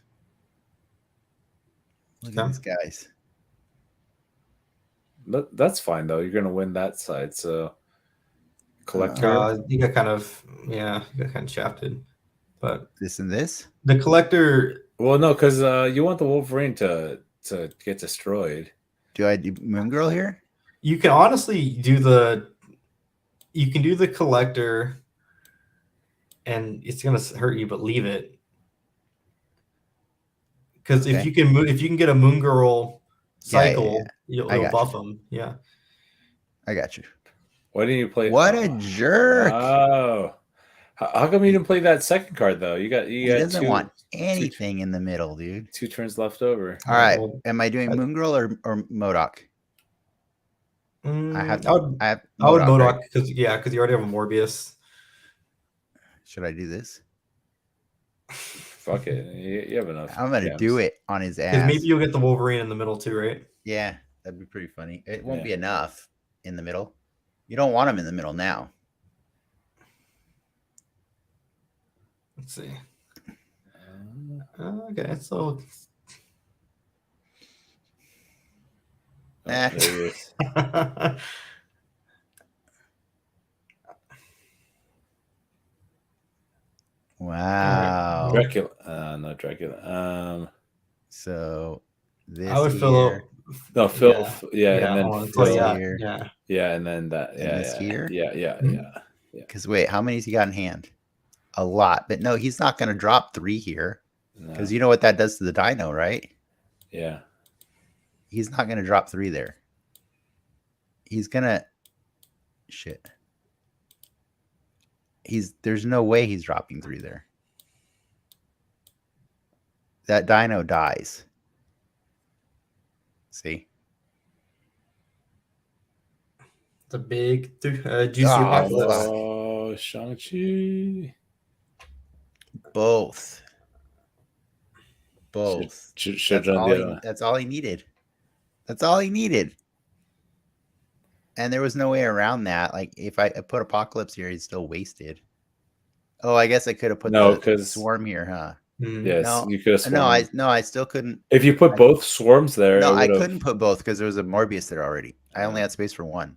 Look at these guys. That's fine though. You're going to win that side. So collector. You got kind of shafted. But This and this. the collector. Well, no, because you want the Wolverine to get destroyed. Do I do Moon Girl here? You can honestly do the. You can do the collector, and it's gonna hurt you, but leave it. Because if you can get a Moon Girl cycle, you'll buff them. Yeah, I got you. Why didn't you play? What a jerk! Oh, how come you didn't play that second card though? He doesn't want anything in the middle, dude. 2 turns left over. All right, am I doing Moon Girl or MODOK? I have MODOK because you already have a Morbius. Should I do this? Fuck it, you have enough. I'm gonna do it on his ass. Maybe you'll get the Wolverine in the middle too, right? Yeah, that'd be pretty funny. It won't be enough in the middle. You don't want him in the middle now. Let's see. Okay, so. There he is. Wow. Dracula. Not Dracula. So this I would fill up. No, Phil. Yeah, and then Phil here. Yeah, and then that. Yeah, this here. Yeah. Because wait, how many's he got in hand? A lot, but no, he's not going to drop 3 here because you know what that does to the Dino, right? Yeah. He's not going to drop 3 there. He's gonna shit. There's no way he's dropping 3 there. That Dino dies. See? The big juicy apocalypse. Oh, Shang-Chi. Both. That's all he needed. That's all he needed. And there was no way around that. Like if I put Apocalypse here, he's still wasted. Oh, I guess I could have put the Swarm here, huh? Yes, no, you could have. No, I still couldn't. If you put both swarms there, no, I couldn't put both because there was a Morbius there already. I only had space for 1.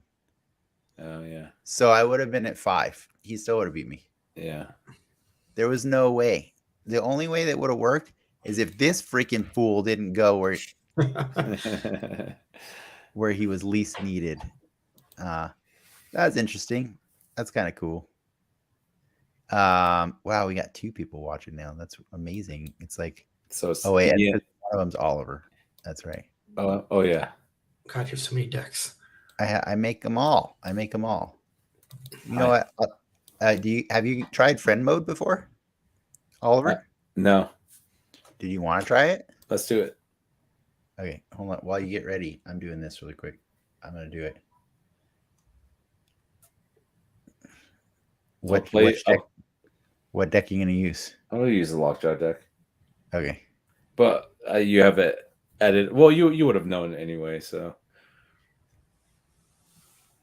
Oh yeah. So I would have been at 5. He still would have beat me. Yeah. There was no way. The only way that would have worked is if this freaking fool didn't go where he was least needed. That's interesting. That's kind of cool. Wow, we got 2 people watching now. That's amazing. It's like one of them's Oliver. That's right. Oh yeah. God, you have so many decks. I make them all. You know what? Have you tried friend mode before, Oliver? No. Did you want to try it? Let's do it. Okay, hold on. While you get ready, I'm doing this really quick. I'm gonna do it. What deck are you gonna use? I'm gonna use the Lockjaw deck. Okay. But you have it edited. Well, you would have known anyway, so.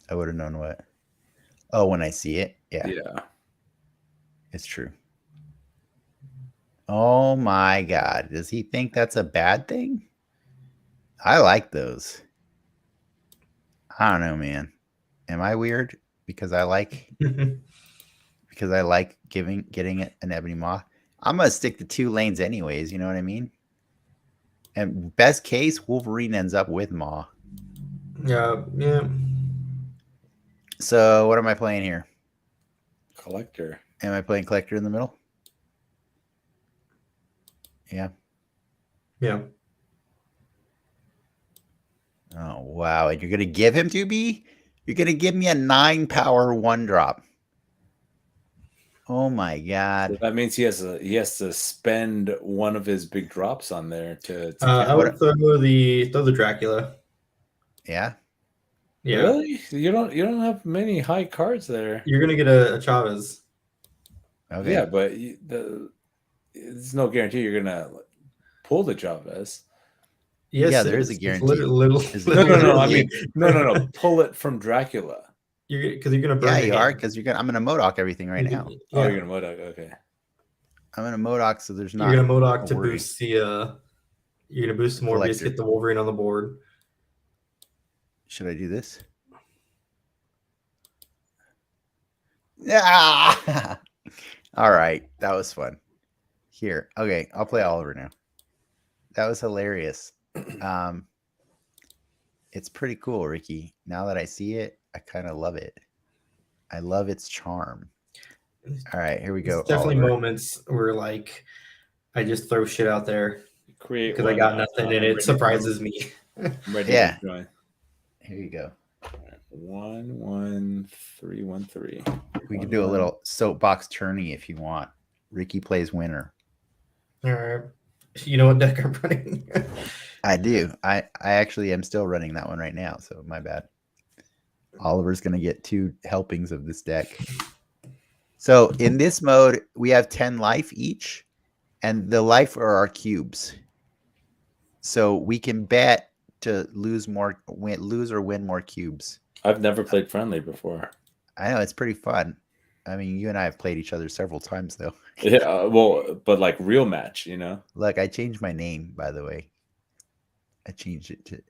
I would have known what. Oh, when I see it? Yeah. Yeah. It's true. Oh my God. Does he think that's a bad thing? I like those. I don't know, man. Am I weird? Because I like getting an Ebony Maw. I'm gonna stick to 2 lanes anyways, you know what I mean? And best case, Wolverine ends up with Maw. Yeah. So what am I playing here? Collector. Am I playing Collector in the middle? Yeah. Oh wow! And you're gonna give him to me? You're gonna give me a 9 power 1-drop? Oh my So god! that means he has to spend one of his big drops on there to I What? would throw the Dracula. Yeah. Yeah, Really? You don't have many high cards there. you're gonna get a Chavez. Okay. Yeah, but there's no guarantee you're gonna pull the Chavez. Yes, Yeah, it there is a is. It's guarantee. Is it- No, no, no. I literally- mean, no. Pull it from Dracula. because you're gonna burn Yeah, your you are hand. because I'm gonna Modoc everything right now. Oh, Yeah, you're gonna Modoc. Okay. I'm gonna Modoc, so there's not. you're gonna Modoc a to worry. boost the. You're gonna boost The Morbius, collector. get the Wolverine on the board. Should I do this? Yeah. All right, that was fun. Here, okay, I'll play Oliver now. That was hilarious. It's pretty cool, Ricky. Now that I see it, I kind of love it. I love its charm. All right, here we go. There's definitely Oliver. moments where like I just throw shit out there Create because I one. got nothing and I'm it surprises me. I'm ready Yeah. to join. Here you go. 1-1-3-1-3. We can do a little soapbox tourney if you want. Ricky plays winner. All right, you know what deck I'm running? I do. I actually am still running that one right now, so my bad. Oliver's gonna get 2 helpings of this deck. So in this mode, we have 10 life each, and the life are our cubes. So we can bet to lose or win more cubes. I've never played friendly before. I know it's pretty fun. I mean, you and I have played each other several times though. Yeah, well, but like real match, you know. Look, I changed my name, by the way. I changed it to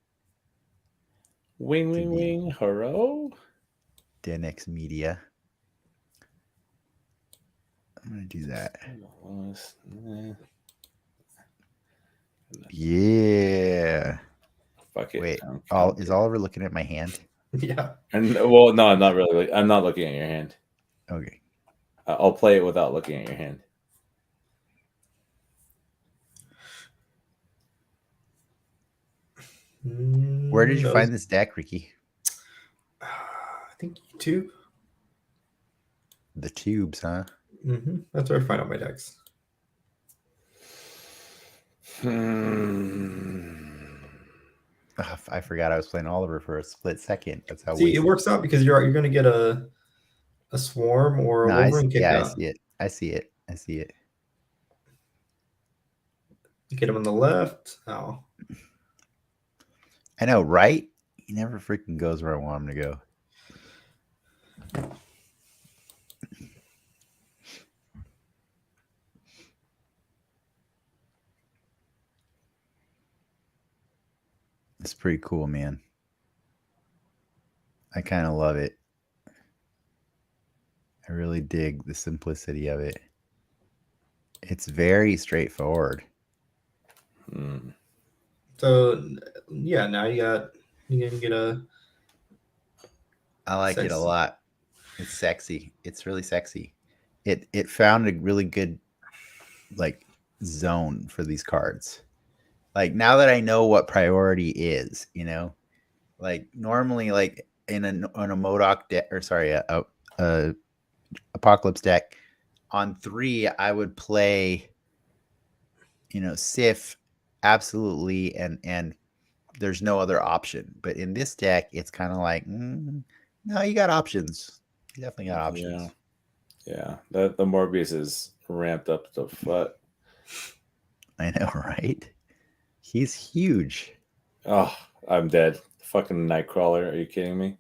Wing, hurro. Denex Media. I'm gonna do that. Yeah. Fuck it. Wait, I'm is Oliver looking at my hand? Yeah. And well, no, I'm not really. I'm not looking at your hand. Okay. I'll play it without looking at your hand. Where did you find this deck, Ricky? I think YouTube. The tubes, huh? That's where I find out my decks. I forgot I was playing Oliver for a split second. That's how. See, it works out because you're going to get a swarm or a Wolverine kick out. I see it. I see it. I see it. You get him on the left. Oh, I know, right? He never freaking goes where I want him to go. It's pretty cool, man. I kind of love it. I really dig the simplicity of it. It's very straightforward. So yeah, now you're gonna get a. I like it a Sexy. lot. It's sexy. It's really sexy. It found a really good like zone for these cards. Like now that I know what priority is, you know, like normally like on a Modoc deck or sorry, a Apocalypse deck on 3, I would play, you know, Sif absolutely, and there's no other option. But in this deck, it's kind of like, no, you got options. You definitely got options. Yeah. The Morbius is ramped up to foot. I know, right? He's huge. Oh, I'm dead. Fucking Nightcrawler. Are you kidding me?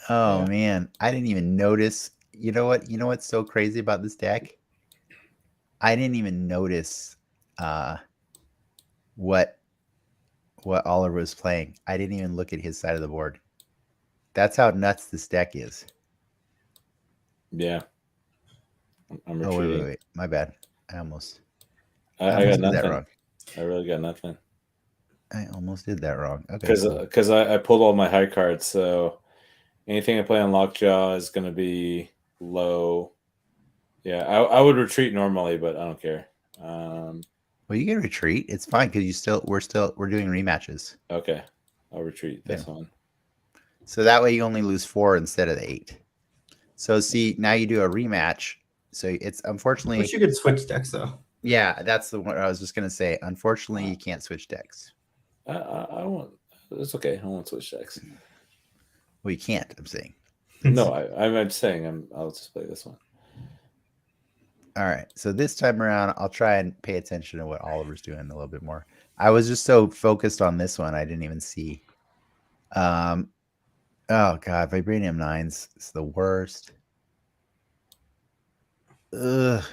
Oh man, I didn't even notice. You know what? You know what's so crazy about this deck? I didn't even notice what Oliver was playing. I didn't even look at his side of the board. That's how nuts this deck is. Yeah. I'm Oh retreating. wait. My bad. I almost I got did nothing. that wrong. I really got nothing. I almost did that wrong. Okay. Because I pulled all my high cards, so anything I play on Lockjaw is going to be low. Yeah, I would retreat normally, but I don't care. Well, you can retreat. It's fine because we're doing rematches. Okay, I'll retreat. That's fine. So that way you only lose 4 instead of the 8. So see, now you do a rematch. So it's unfortunately. But you could switch decks though. Yeah, that's the one I was just gonna say. Unfortunately, you can't switch decks. I won't. It's okay. I won't switch decks. Well, you can't. I'm saying. No, I'm saying I'll just play this one. All right. So this time around, I'll try and pay attention to what Oliver's doing a little bit more. I was just so focused on this one, I didn't even see. Oh god, Vibranium 9s. It's the worst. Ugh.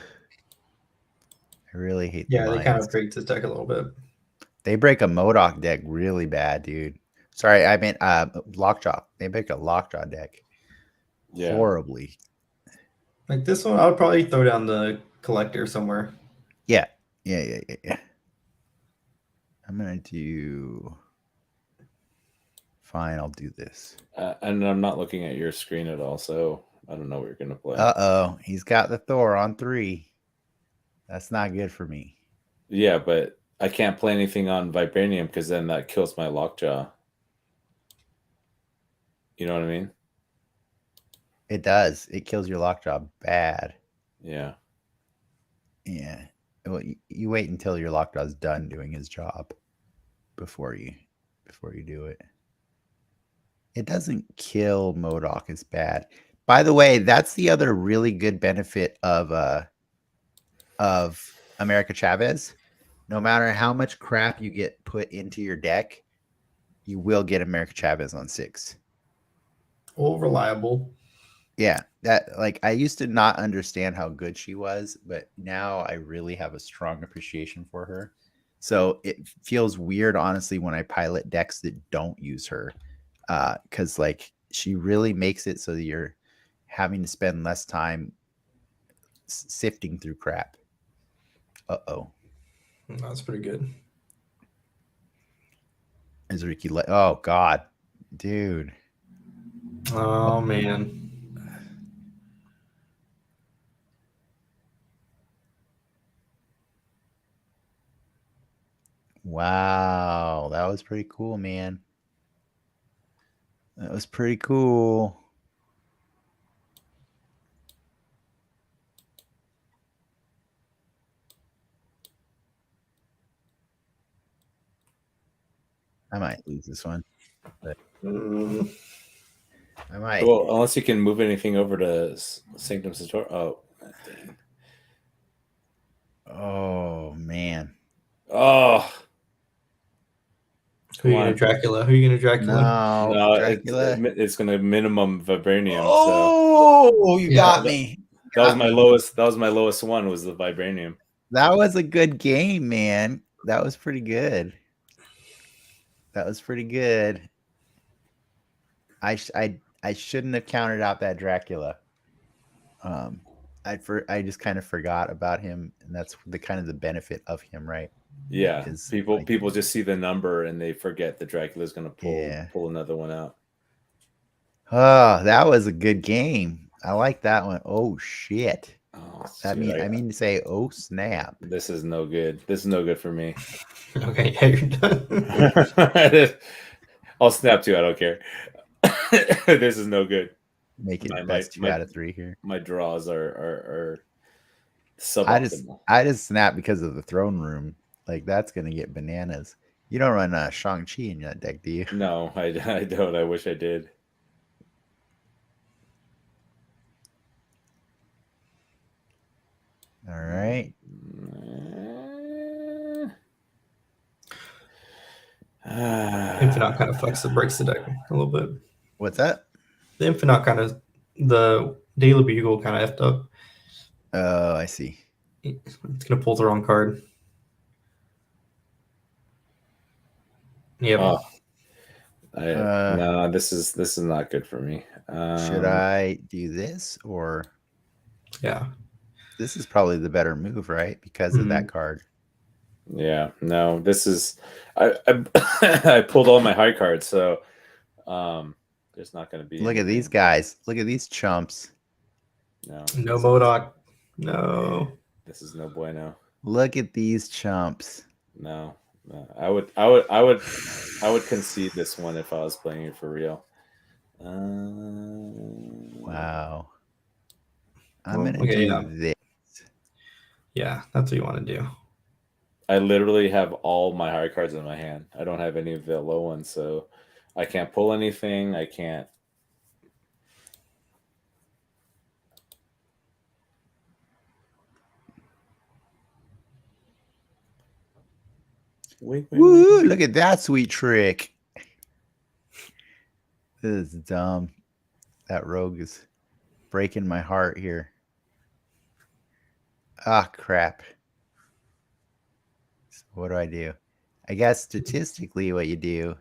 I really hate the Yeah, they kind of mines. break this deck a little bit. They break a Modoc deck really bad, dude. Sorry, I meant Lockjaw. They break a Lockjaw deck horribly. Like this one, I would probably throw down the collector somewhere. Yeah. I'm gonna do. Fine, I'll do this. And I'm not looking at your screen at all, so I don't know what you're gonna play. Uh-oh, he's got the Thor on 3. That's not good for me. Yeah, but I can't play anything on Vibranium because then that kills my Lockjaw. You know what I mean? It does. It kills your Lockjaw bad. Yeah. Yeah. Well, you wait until your Lockjaw's done doing his job before you do it. It doesn't kill Modoc as bad. By the way, that's the other really good benefit of America Chavez. No matter how much crap you get put into your deck, you will get America Chavez on 6. All reliable. Yeah, that like I used to not understand how good she was, but now I really have a strong appreciation for her. So it feels weird, honestly, when I pilot decks that don't use her, because like she really makes it so that you're having to spend less time sifting through crap. Uh-oh. That's pretty good. Is Ricky oh god, dude. Oh man. Wow, that was pretty cool, man. That was pretty cool. I might lose this one, but I might. Well, unless you can move anything over to Sanctum Sator. Oh, dang. Oh man. Oh. Who are you gonna Dracula? Who are you gonna Dracula? No, Dracula. It's gonna minimum Vibranium. Oh, you got me. That was my lowest. That was my lowest one. Was the Vibranium. That was a good game, man. That was pretty good. That was pretty good. I shouldn't have counted out that Dracula. I just kind of forgot about him, and that's the kind of the benefit of him, right? Yeah, people just see the number and they forget that Dracula's going to pull another one out. Oh, that was a good game. I like that one. Oh shit! Oh, I mean to say, oh snap! This is no good. This is no good for me. Okay, yeah, you're done. I'll snap 2. I don't care. This is no good. Make it best 2 out of 3 here. My draws are suboptimal. I just snap because of the throne room. Like that's gonna get bananas. You don't run Shang-Chi in that deck, do you? No, I don't. I wish I did. All right. Infinite kind of breaks the deck a little bit. What's that? The Infinite kind of the Daily Bugle kind of effed up. Oh, I see. It's gonna pull the wrong card. Yeah. No, this is not good for me. Should I do this or? Yeah. This is probably the better move, right? Because of that card. Yeah. No, this is. I pulled all my high cards, so there's not going to be. Look at these guys. Look at these chumps. No. No Modoc. No. This is no bueno. Look at these chumps. No. I would concede this one if I was playing it for real. Wow. I'm Well, gonna okay, do yeah. this. Yeah, that's what you want to do. I literally have all my high cards in my hand. I don't have any of the low ones, so I can't pull anything. I can't. Wait. Woo! Look at that sweet trick. This is dumb. That rogue is breaking my heart here. Ah, crap. So what do I do? I guess statistically, what you do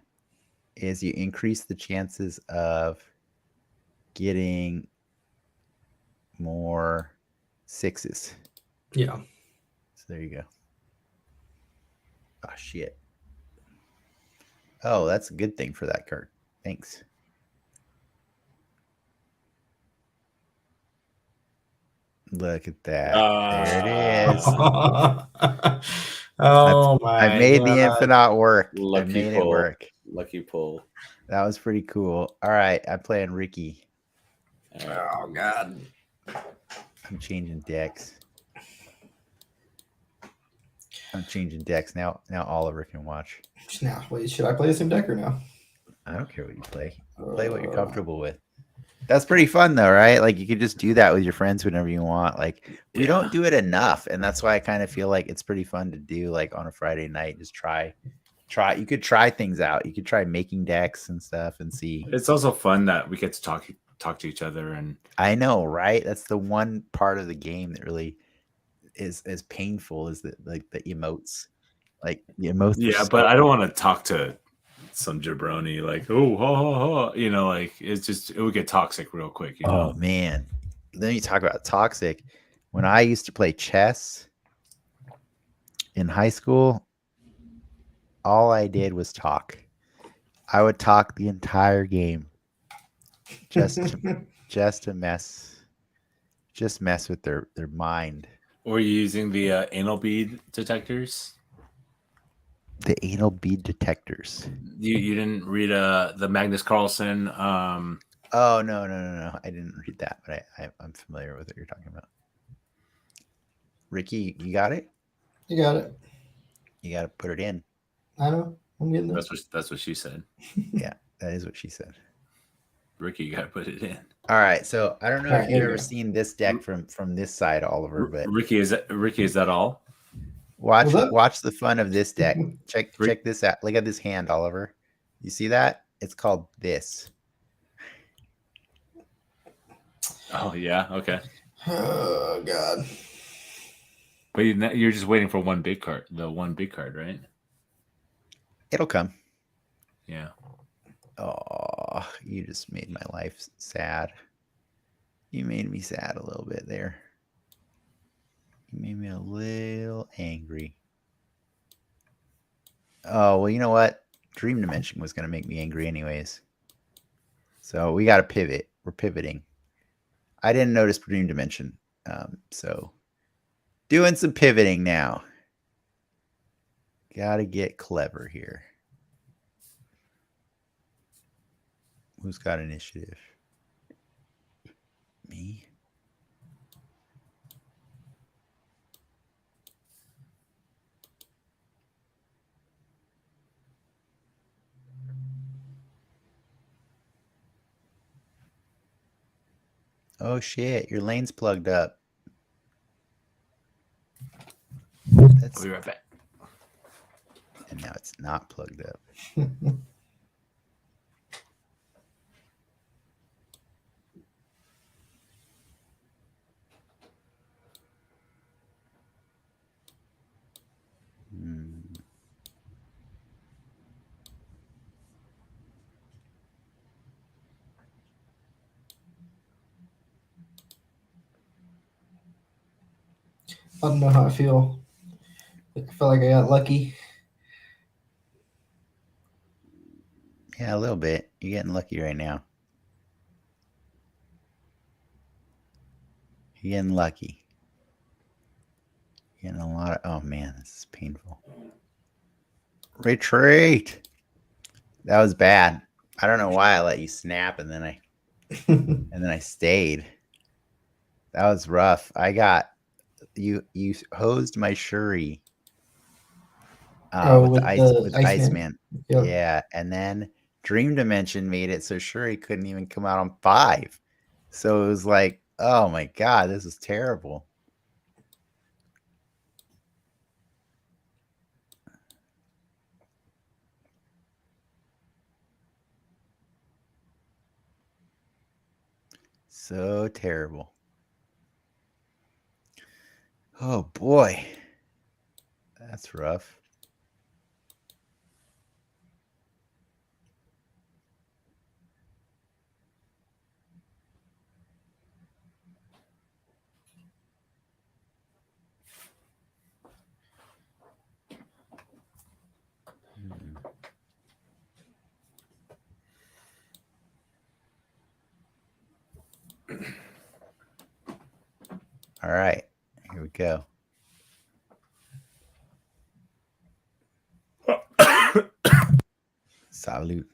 is you increase the chances of getting more sixes. Yeah. So there you go. Oh, shit. Oh, that's a good thing for that card. Thanks. Look at that. There it is. Oh I my made the God. infinite work. I Lucky made pull. it work. Lucky pull. That was pretty cool. All right, I'm playing Ricky. All right. Oh God. I'm changing decks. Now Oliver can watch. Now, wait, should I play the same deck or no? I don't care what you play. Play what you're comfortable with. That's pretty fun though, right? Like you could just do that with your friends whenever you want. Like we don't do it enough, and that's why I kind of feel like it's pretty fun to do like on a Friday night. Just try. You could try things out. You could try making decks and stuff and see. It's also fun that we get to talk to each other, and I know, right? That's the one part of the game that really is as painful as the emotes. Like the emotes. yeah, but I don't want to talk to some jabroni like, oh, like it would get toxic real quick. You know? Oh man, then you talk about toxic. When I used to play chess in high school, all I did was talk. I would talk the entire game, just to mess with their mind. Were you using the anal bead detectors? The anal bead detectors. You didn't read the Magnus Carlsen? Oh no! I didn't read that, but I'm familiar with what you're talking about. Ricky, you got it. You got it. You got to put it in. I know. I'm getting it. That's what she said. Yeah, that is what she said. Ricky, you got to put it in. All right, so I don't know All if right, you've here we ever go. seen this deck from this side, Oliver, but Ricky, is that all? Was that- watch the fun of this deck. Check this out. Look at this hand, Oliver. You see that? It's called this. Oh yeah, okay. Oh God. But you're just waiting for the one big card, right? It'll come. Yeah. Oh, you just made my life sad. You made me sad a little bit there. You made me a little angry. Oh, well, you know what? Dream Dimension was going to make me angry anyways. So we got to pivot. We're pivoting. I didn't notice Dream Dimension. So doing some pivoting now. Got to get clever here. Who's got initiative? Me? Oh shit, your lane's plugged up. I'll be right back. And now it's not plugged up. I don't know how I feel. I feel like I got lucky. Yeah, a little bit. You're getting lucky right now. You're getting lucky. Getting a lot of. Oh man, this is painful. Retreat. That was bad. I don't know why I let you snap and then I stayed. That was rough. I got you hosed my Shuri with the Iceman. Yep. Yeah, and then Dream Dimension made it so Shuri couldn't even come out on 5. So it was like, oh my god, this is terrible. So terrible. Oh boy. That's rough. All right, here we go. Salute.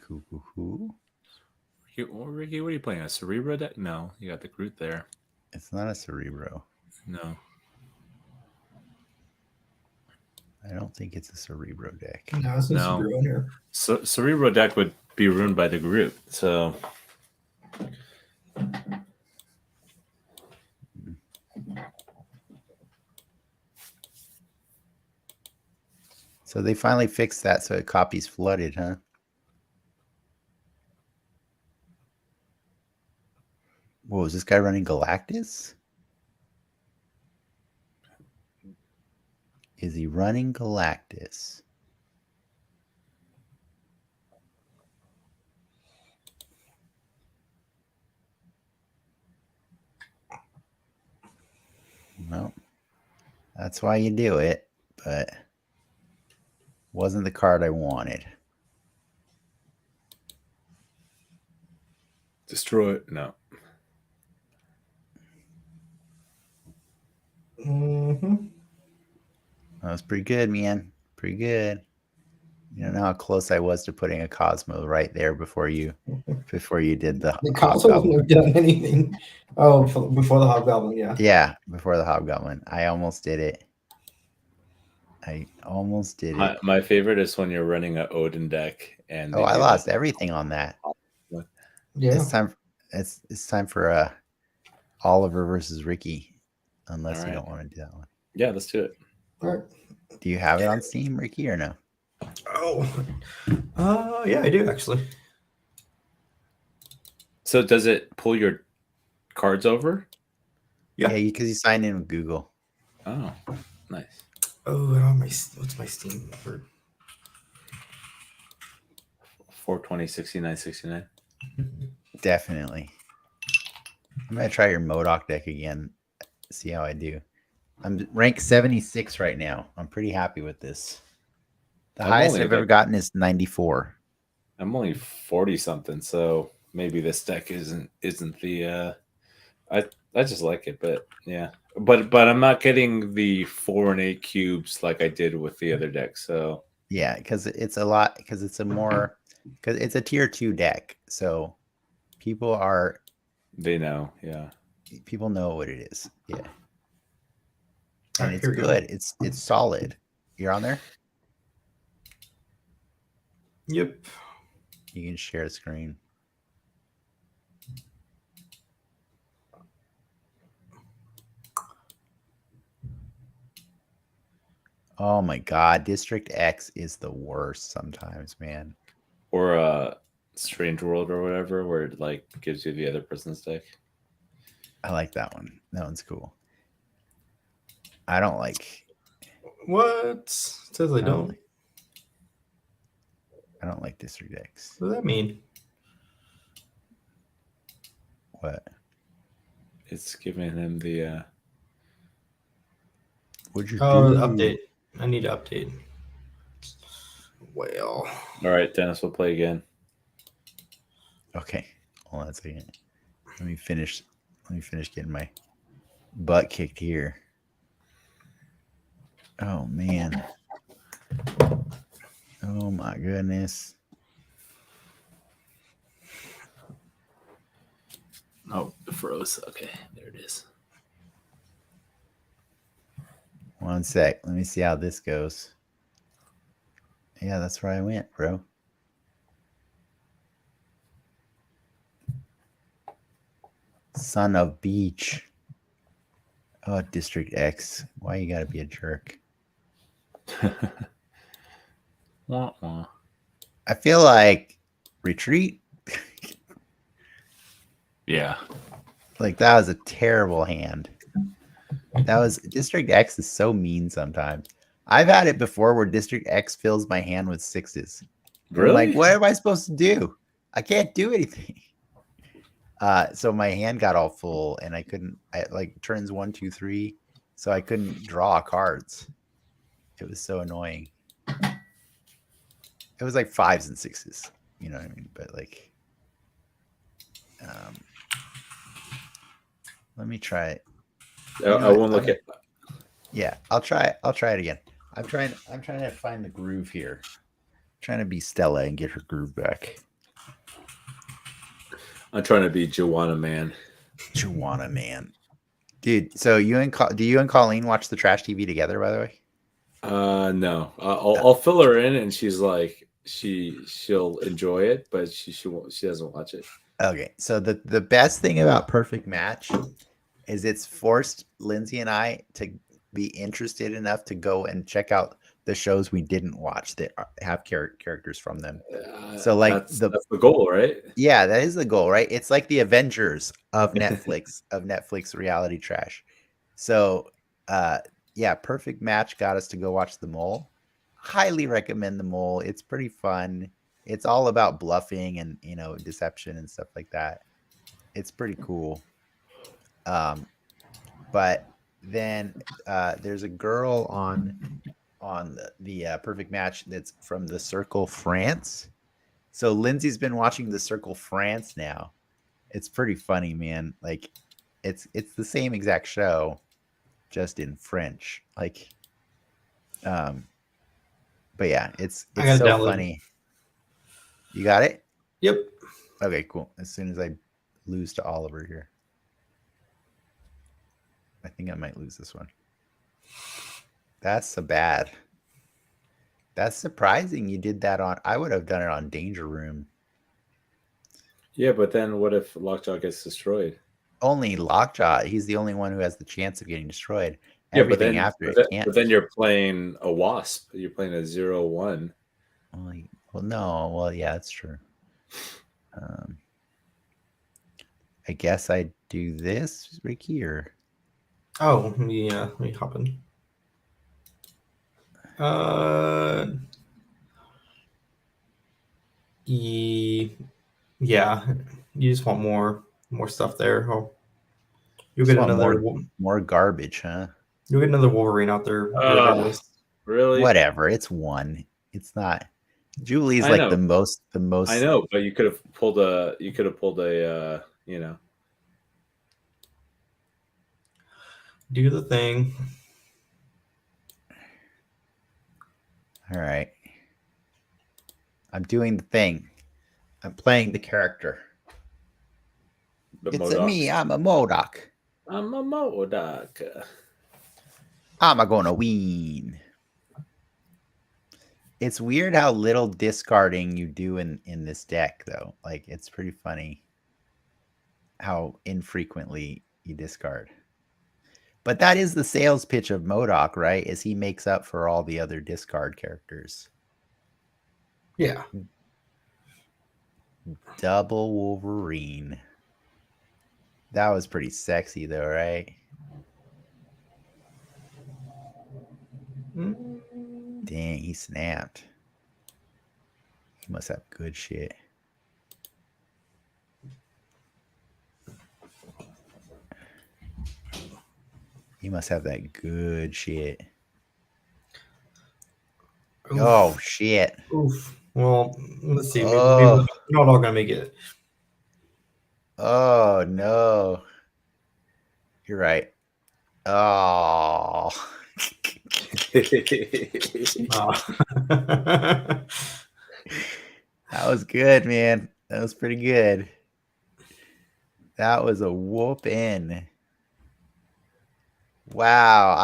Cool. Ricky, what are you playing? A Cerebro deck? No, you got the Groot there. It's not a Cerebro. No. I don't think it's a Cerebro deck. No, it's no Cerebro in here. So Cerebro deck would be ruined by the Groot. So So they finally fixed that so it copies flooded, huh? Whoa, is this guy running Galactus? Is he running Galactus? No. That's why you do it, but wasn't the card I wanted. destroy it. No. That was pretty good, man. Pretty good. You don't know how close I was to putting a Cosmo right there before you did the Cosmo wouldn't have done anything. Oh, before the Hobgoblin, yeah. Yeah, before the Hobgoblin. I almost did it. My favorite is when you're running an Odin deck and I lost everything on that. Yeah. It's time for Oliver versus Ricky. Unless you don't want to do that one. Yeah, let's do it. All right. Do you have it on Steam, Ricky, or no? Oh, yeah, I do actually. So does it pull your cards over? Yeah, because you signed in with Google. Oh, nice. Oh, I don't have what's my Steam for? 420, 69, 69. Definitely. I'm gonna try your MODOK deck again. See how I do. I'm ranked 76 right now. I'm pretty happy with this. The highest I've ever gotten is 94. I'm only 40 something, so maybe this deck isn't the I just like it, but yeah. But I'm not getting the 4 and 8 cubes like I did with the other deck. So yeah, because it's it's a tier 2 deck. So they know, yeah. People know what it is. Yeah. And it's good. It's solid. You're on there? Yep. You can share a screen. Oh my god, District X is the worst sometimes, man. Or Strange World or whatever, where it like gives you the other person's deck. I like that one. That one's cool. I don't like what? It says I don't. I don't like District X. What does that mean? What? It's giving him the What'd you do? Update. I need to update. Well, All right, Dennis, we'll play again. Okay, hold on a second. Let me finish getting my butt kicked here. Oh man. Oh my goodness. Oh, it froze. Okay, there it is. One sec. Let me see how this goes. Yeah, that's where I went, bro. Son of Beach. Oh, District X. Why you gotta be a jerk? Wah, wah. I feel like Retreat. Yeah. Like that was a terrible hand. That was District X is so mean sometimes. I've had it before where District X fills my hand with sixes. And I'm like, Really? what am I supposed to do? I can't do anything. So my hand got all full and I like turns 1, 2, 3. So I couldn't draw cards. It was so annoying. It was like 5s and 6s. You know what I mean? But like, let me try it. I won't look at. Yeah, I'll try it again. I'm trying to find the groove here. I'm trying to be Stella and get her groove back. I'm trying to be Joanna Man. Joanna Man. Dude, so do you and Colleen watch the trash TV together, by the way? No. I'll fill her in, and she's like, she'll enjoy it, but she doesn't watch it. Okay, so the best thing about Perfect Match is it's forced Lindsay and I to be interested enough to go and check out the shows we didn't watch that have characters from them. So like that's the goal, right? Yeah, that is the goal, right? It's like the Avengers of Netflix reality trash. So yeah, Perfect Match got us to go watch The Mole. Highly recommend The Mole. It's pretty fun. It's all about bluffing and deception and stuff like that. It's pretty cool. But then there's a girl on the Perfect Match that's from the Circle France. So Lindsay's been watching the Circle France now. It's pretty funny, man. Like it's the same exact show, just in French. Like but yeah, it's so funny. You got it? Yep. Okay, cool. As soon as I lose to Oliver here. I think I might lose this one. That's so bad. That's surprising you did that on. I would have done it on Danger Room. Yeah, but then what if Lockjaw gets destroyed? Only Lockjaw. He's the only one who has the chance of getting destroyed. Yeah, Everything after it can't. But then you're playing a Wasp. You're playing a 0-1. Well, no. Well, yeah, that's true. I guess I do this right here. Oh, yeah. Let me hop in. Yeah. You just want more stuff there. Oh, you'll get another more garbage, huh? You'll get another Wolverine out there. Really? Whatever. It's one. It's not. Julie's like the most. I know, but you could have pulled a. Do the thing. All right. I'm doing the thing. I'm playing the character. It's me. I'm a MODOK. I'm a MODOK. I'm a gonna win. It's weird how little discarding you do in this deck, though. Like, it's pretty funny how infrequently you discard. But that is the sales pitch of MODOK, right? Is he makes up for all the other discard characters. Yeah. Double Wolverine. That was pretty sexy, though, right? Dang, he snapped. He must have good shit. He must have that good shit. Oh shit. Oof. Well, let's see. Maybe Oh. we're not all gonna make it. Oh no. You're right. Oh. Uh, That was good, man. That was pretty good. That was a whoop in. Wow,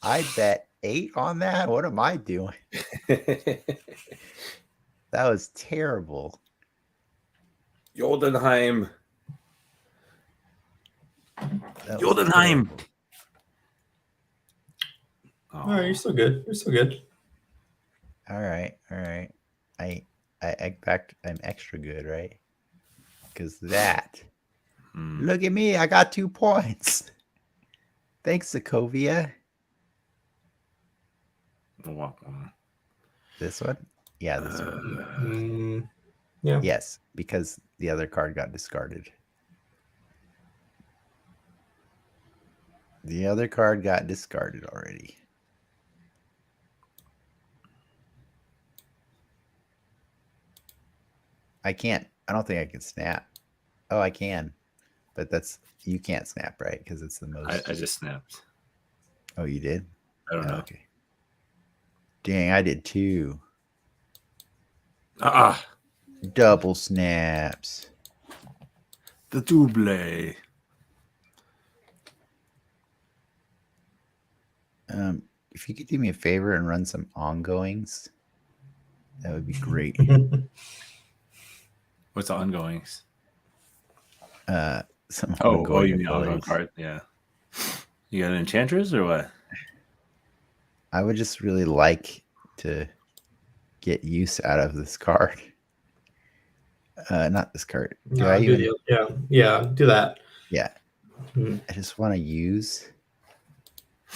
I bet 8 on that. What am I doing? That was terrible. Jotunheim. That was Jotunheim. terrible. all right, you're still good. You're still good. All right, all right. In fact, I'm extra good, right? Because that. Look at me, I got 2 points. Thanks, Sokovia. This one? Yeah, this one. Yeah. Yes, because the other card got discarded. The other card got discarded already. I don't think I can snap. Oh, I can. But you can't snap, right? Because it's the most. I just snapped. Oh, you did? I don't know. Okay. Dang, I did too. Double snaps. The double. If you could do me a favor and run some ongoings, that would be great. What's the ongoings? Some Oh, ongoing you mean ongoing abilities. card? Yeah. You got an enchantress or what? I would just really like to get use out of this card. Not this card. Do that. Yeah. I just want to use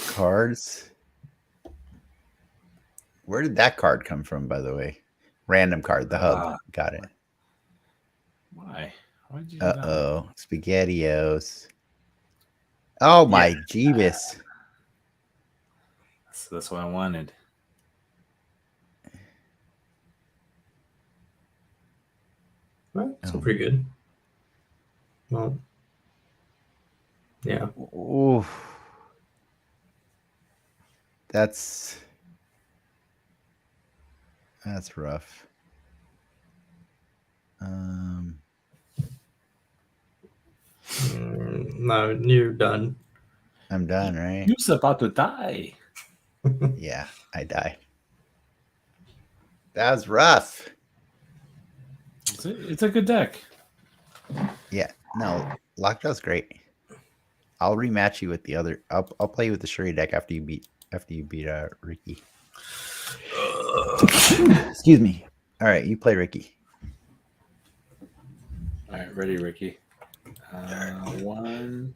cards. Where did that card come from, by the way? Random card, the hub. Got it. Why? Why did you do that? Uh-oh. SpaghettiOs. Oh, my Jeebus. That's what I wanted. Well, so pretty good. Well, yeah. Ooh. That's rough. No, you're done. I'm done, right? You're about to die. Yeah, I died. That was rough. It's a good deck. Yeah, no, Lockjaw's great. I'll rematch you with the other. I'll play with the Shuri deck after you beat Ricky. Excuse me. All right, you play Ricky. All right, ready, Ricky. One.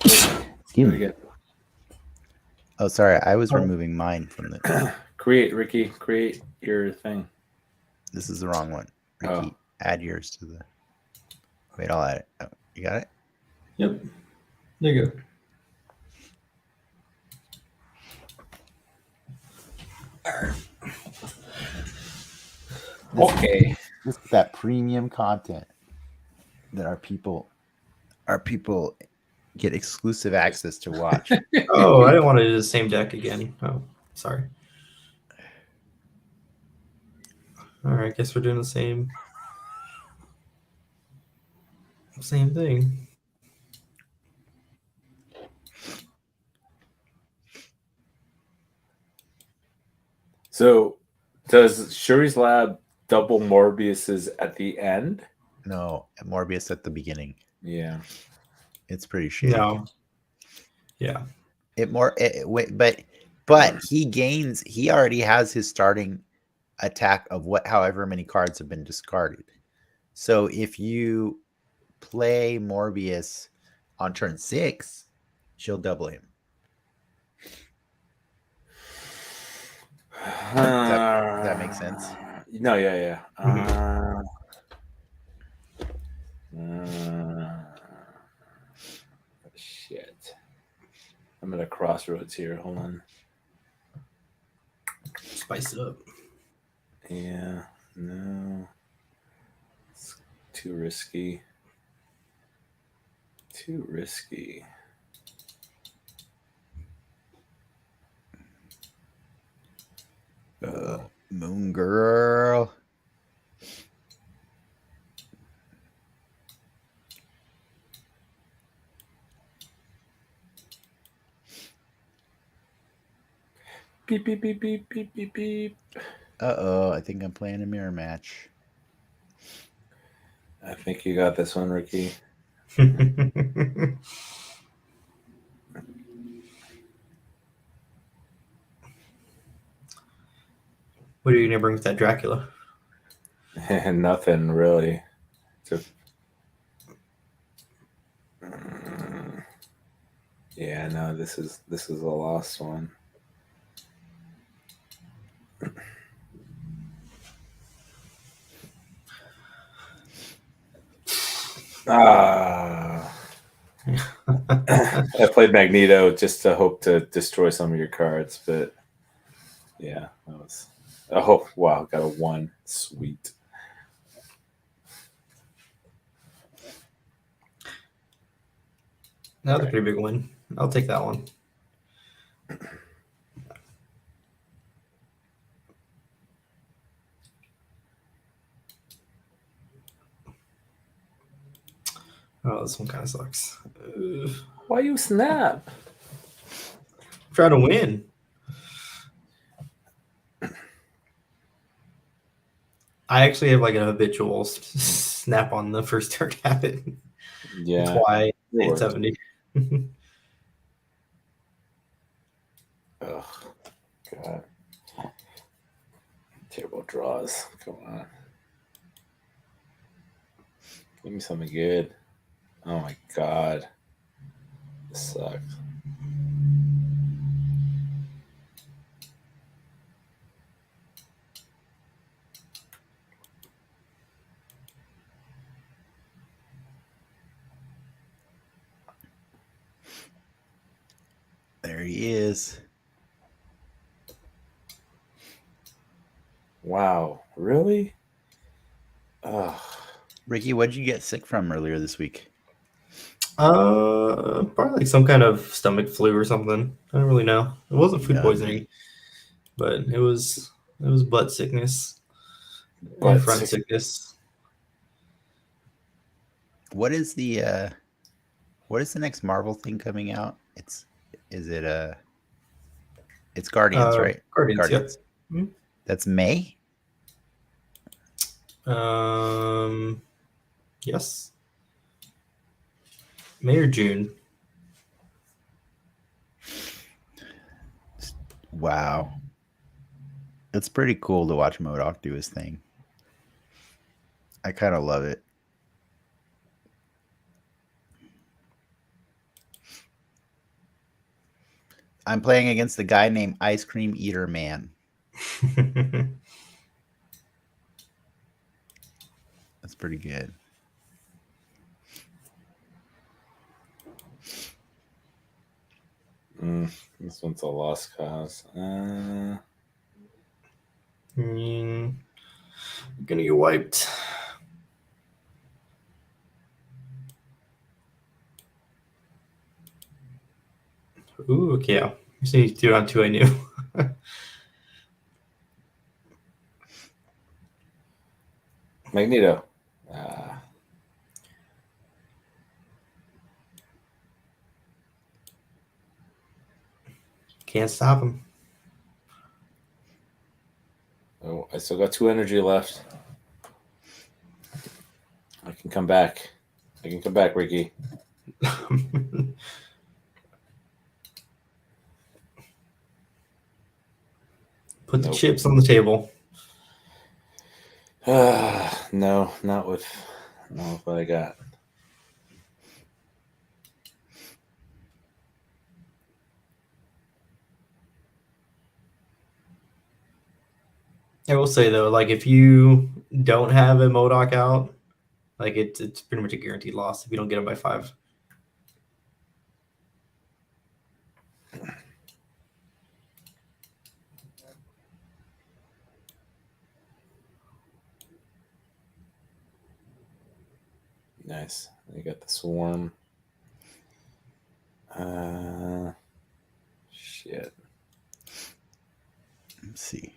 Excuse me. Oh, sorry, I was removing mine from the. Create, Ricky. Create your thing. This is the wrong one. Ricky, add yours to the. Wait, I'll add it. Oh, you got it? Yep. There you go. All right. Okay. This is that premium content that our people get exclusive access to watch. Oh, I didn't want to do the same deck again. Oh, sorry. All right, guess we're doing the same thing. So, does Shuri's Lab double Morbius's at the end? No, Morbius at the beginning. Yeah, it's pretty shitty. No. Yeah. But he gains. He already has his starting attack of however many cards have been discarded. So if you play Morbius on turn 6, she'll double him. Does that make sense? No, yeah. Shit. I'm at a crossroads here. Hold on. Spice it up. Yeah, no. It's too risky. Too risky. Moon Girl. Beep, beep, beep, beep, beep, beep, beep. Uh-oh, I think I'm playing a mirror match. I think you got this one, Ricky. What are you gonna bring with that Dracula? Nothing really. Yeah, no, this is a lost one. I played Magneto just to hope to destroy some of your cards, but yeah, that was. Oh wow, got a 1. Sweet. That was a pretty big win. I'll take that one. Oh, this one kind of sucks. Why you snap? I'm trying to win. I actually have like an habitual snap on the first turn habit. Yeah, That's why it it's 70. Ugh, God. Terrible draws. Come on. Give me something good. Oh my God. This sucks. There he is. Wow. Really? Ugh. Ricky, what'd you get sick from earlier this week? Probably like some kind of stomach flu or something. I don't really know. It wasn't food Yeah. poisoning, but it was butt sickness Butt and front sick- sickness. What is the next Marvel thing coming out? It's Guardians, right? Guardians, yeah. Mhm. That's May? Yes. May or June. Wow. It's pretty cool to watch MODOK do his thing. I kind of love it. I'm playing against a guy named Ice Cream Eater Man. That's pretty good. This one's a lost cause. I'm gonna get wiped. Ooh, okay. Yeah. So you do it on 2 I knew. Magneto. Can't stop him. Oh, I still got 2 energy left. I can come back. Ricky. Put the chips on the table. No, not with what I got. I will say though, like if you don't have a MODOK out, like it's pretty much a guaranteed loss if you don't get him by 5. Nice. You got the swarm. Shit. Let's see.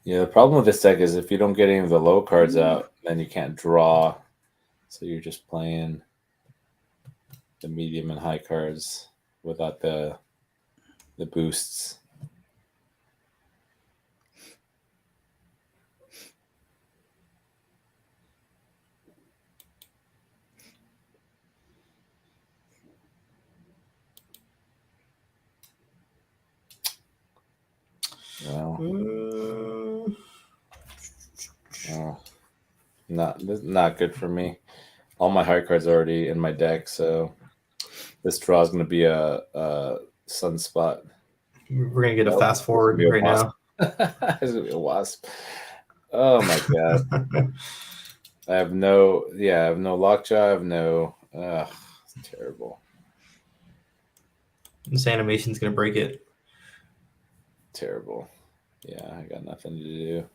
Yeah, the problem with this deck is if you don't get any of the low cards out, then you can't draw. So you're just playing the medium and high cards without the boosts. Well, not good for me. All my high cards are already in my deck, so this draw is going to be a sunspot. We're gonna get a fast forward right now. It's gonna be a wasp. Oh my god! I have no lockjaw. I have no. It's terrible. This animation's gonna break it. Terrible. Yeah, I got nothing to do.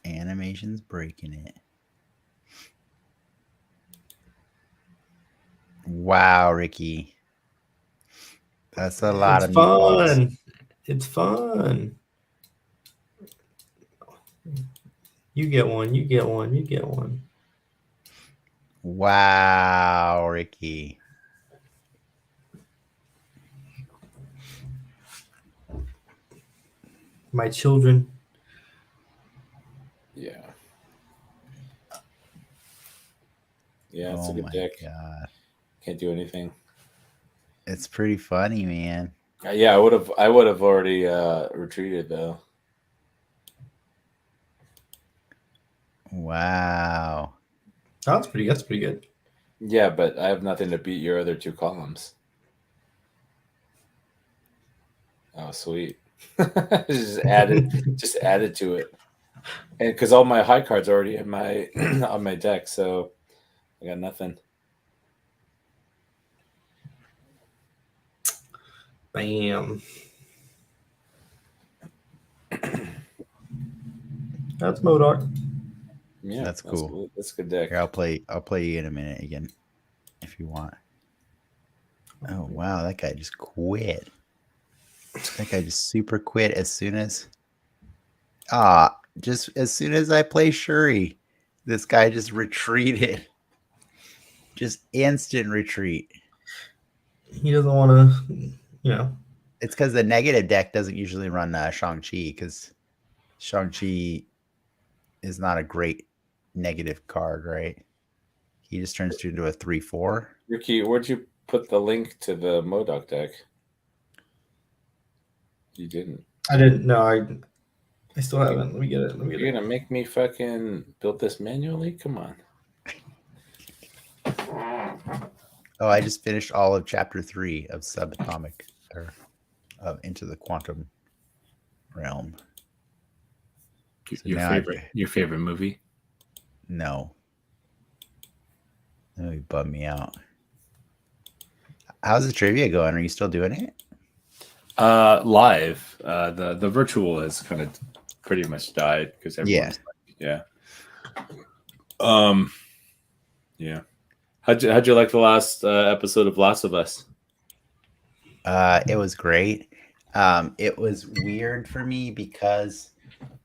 Animation's breaking it. Wow, Ricky. That's a lot of meatballs. It's fun. You get one. You get one. You get one. Wow, Ricky. My children. Yeah. Yeah, it's Oh a good my deck. God. Can't do anything. It's pretty funny, man. Yeah, I would have already retreated though. Wow. That's pretty good. Yeah, but I have nothing to beat your other two columns. Oh, sweet. just added to it. And because all my high cards are already in my on my deck, so I got nothing. Bam. That's MODOK. Yeah, that's cool. Good. That's a good deck. Here, I'll play you in a minute again, if you want. Oh wow, that guy just quit. That guy just super quit as soon as just as soon as I play Shuri, this guy just retreated. Just instant retreat. He doesn't want to, It's because the negative deck doesn't usually run Shang-Chi, because Shang-Chi is not a great negative card, right? He just turns you into a 3/4. Ricky, where'd you put the link to the MODOK deck? You didn't. I didn't. No, I still haven't. Let me get it. You're gonna make me fucking build this manually? Come on. Oh, I just finished all of chapter 3 of Subatomic, or Into the Quantum Realm. So your favorite movie? No. That would bum me out. How's the trivia going? Are you still doing it? Live. The virtual has kind of pretty much died because everyone's yeah. How'd you like the last episode of Last of Us? It was great. It was weird for me because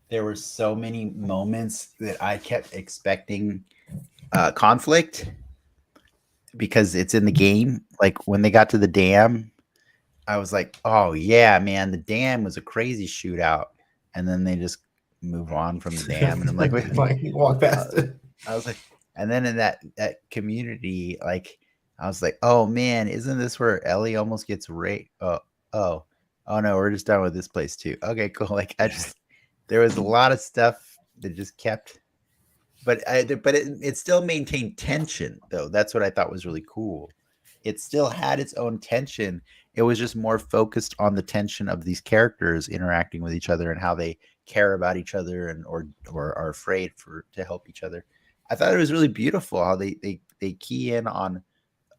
there were so many moments that I kept expecting conflict because it's in the game. Like when they got to the dam, I was like, oh yeah, man, the dam was a crazy shootout. And then they just move on from the dam. And I'm like, wait, walk past it. I was like, and then in that community, like, I was like, oh man, isn't this where Ellie almost gets raped? Oh no, we're just done with this place too. Okay, cool. Like there was a lot of stuff that just kept, but it still maintained tension though. That's what I thought was really cool. It still had its own tension. It was just more focused on the tension of these characters interacting with each other and how they care about each other and or are afraid to help each other. I thought it was really beautiful how they key in on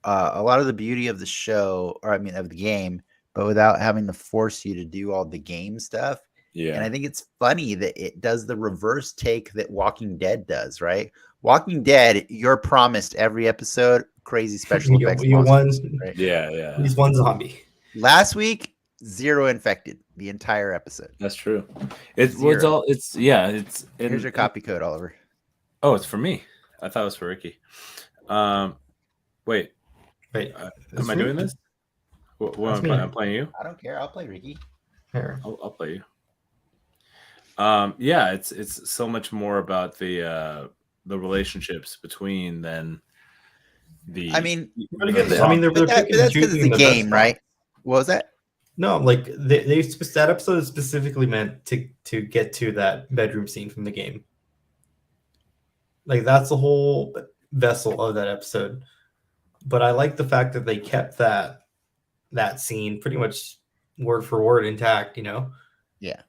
a lot of the beauty of the show, or I mean of the game, but without having to force you to do all the game stuff. And I think it's funny that it does the reverse take that Walking Dead does, right? Walking Dead, you're promised every episode crazy special effects monsters, right? Yeah. He's one zombie. Last week, 0 infected the entire episode. That's true. Here's your copy code, Oliver. Oh, it's for me. I thought it was for Ricky. Wait. Am I doing this? I'm playing you. I don't care. I'll play Ricky. Here. I'll play you. Yeah, it's so much more about the relationships between than the. I mean, they're that's because it's a game, right? What was that? No, like that episode is specifically meant to get to that bedroom scene from the game. Like that's the whole vessel of that episode. But I like the fact that they kept that scene pretty much word for word intact, you know? Yeah.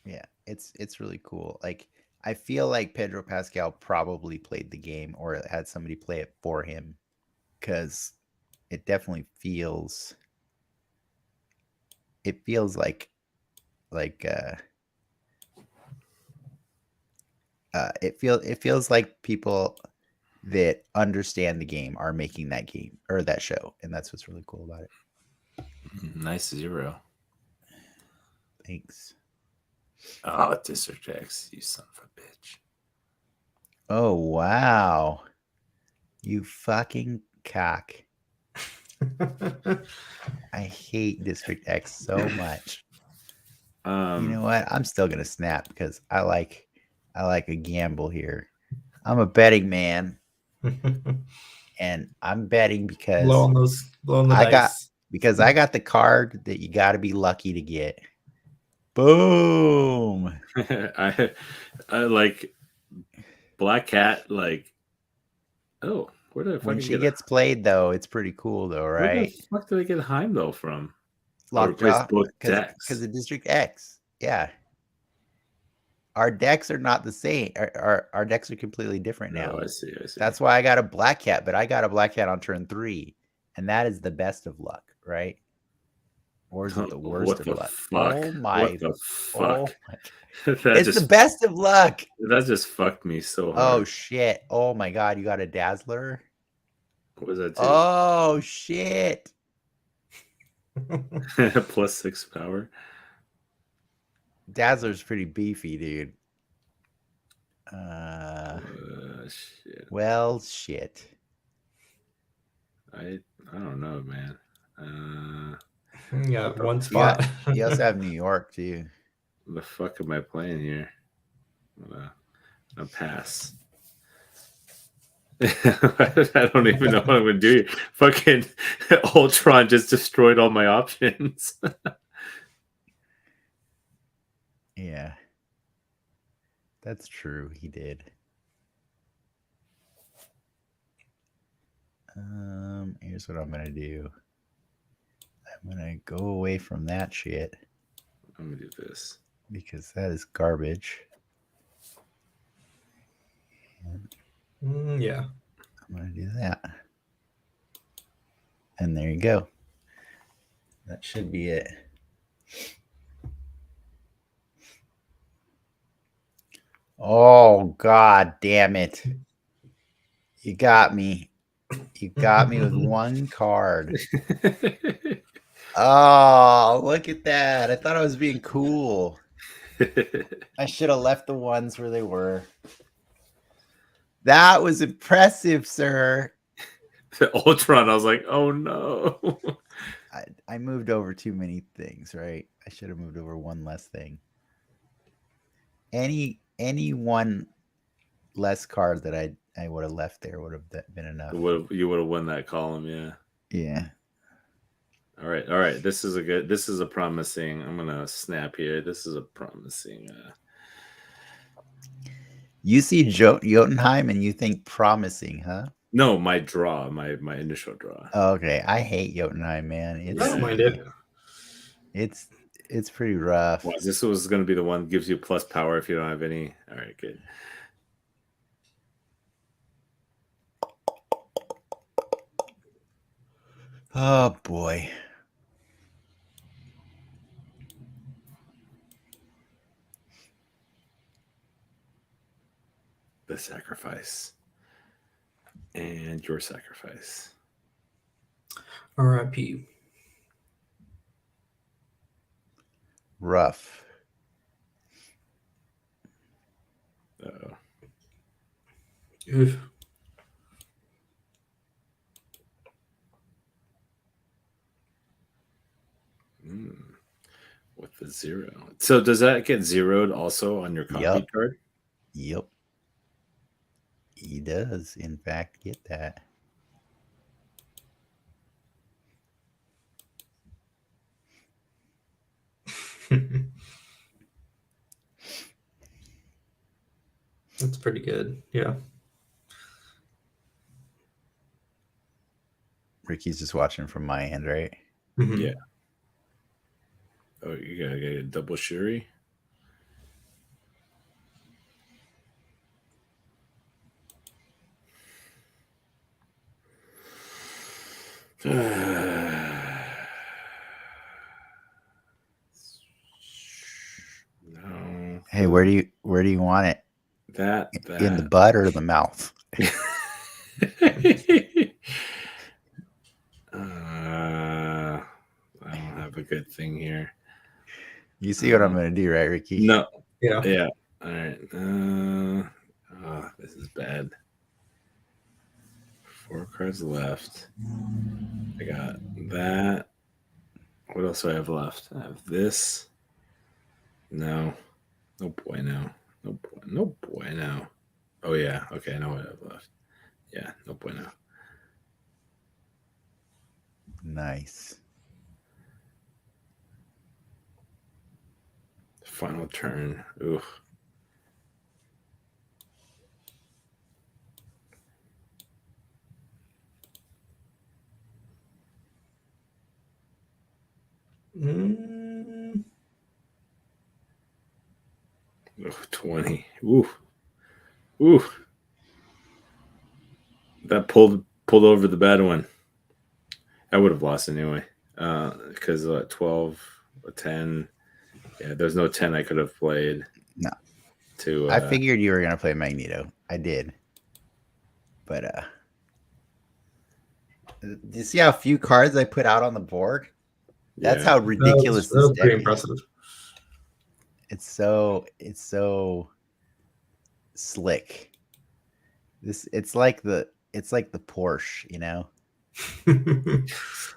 Yeah. It's really cool. Like I feel like Pedro Pascal probably played the game or had somebody play it for him because it definitely feels like it feels like people that understand the game are making that game or that show, and that's what's really cool about it. Nice 0. Thanks. Oh, District X, you son of a bitch. Oh wow, you fucking cock. I hate District X so much. You know what? I'm still gonna snap because I like a gamble here. I'm a betting man, and I'm betting because blowing the dice. I got the card that you got to be lucky to get. Boom! I like Black Cat. Like, oh, where did I when she gets played though, it's pretty cool though, right? Where the fuck did I get Heim though from? Lockjaw, because of District X. Yeah. Our decks are not the same. Our decks are completely different now. Oh, I see. That's why I got a Black Cat, but I got a Black Cat on turn 3, and that is the best of luck, right? Or is it the worst of luck? Fuck? Oh my! What the fuck? It's the best of luck. That just fucked me so hard. Oh shit! Oh my god! You got a Dazzler. What was that? Oh shit! +6 power. Dazzler's pretty beefy, dude. Shit. Well, shit. I don't know, man. Yeah, one spot. You also have New York too. What the fuck am I playing here? A pass. I don't even know what I'm gonna do. Fucking Ultron just destroyed all my options. Yeah. That's true. He did. Here's what I'm gonna do. I'm gonna go away from that shit. I'm gonna do this because that is garbage. Yeah. I'm gonna do that. And there you go. That should be it. Oh, god damn it. You got me. You got me with one card. Oh, look at that. I thought I was being cool. I should have left the ones where they were. That was impressive, sir. The Ultron, I was like, oh no. I moved over too many things, right? I should have moved over one less thing. Any one less card that I would have left there would have been enough. You would have won that column, yeah. Yeah. All right. This is a promising. I'm gonna snap here. This is a promising. You see Jotunheim and you think promising, huh? No, my draw, my initial draw. Oh, okay, I hate Jotunheim, man. I don't mind it. It's pretty rough. Well, this was going to be the one that gives you plus power if you don't have any. All right, good. Oh boy. the sacrifice. And your sacrifice. R.I.P. Rough. Uh-oh. Oof. With the 0. So does that get zeroed also on your copy Yup. card? Yep. He does, in fact, get that. That's pretty good. Yeah. Ricky's just watching from my end, right? Mhm. Yeah. Oh, you gotta get a double Shuri. No. Hey, where do you want it? That In the butt or the mouth? I don't have a good thing here. You see what I'm gonna do, right, Ricky? No. Yeah. Yeah. All right. This is bad. 4 cards left. I got that. What else do I have left? I have this. No. No bueno. No boy. No bueno. Oh yeah. Okay, I know what I have left. Yeah. No bueno. Nice. Final turn. Ooh. Mm. Ooh, 20. Ooh. Ooh. That pulled over the bad one. I would have lost anyway. Because 12, a 10. Yeah, there's no 10 I could have played. No. To I figured you were gonna play Magneto. I did. But do you see how few cards I put out on the board? That's how ridiculous That was this pretty deck is. impressive. It's so slick. It's like the Porsche, you know. It's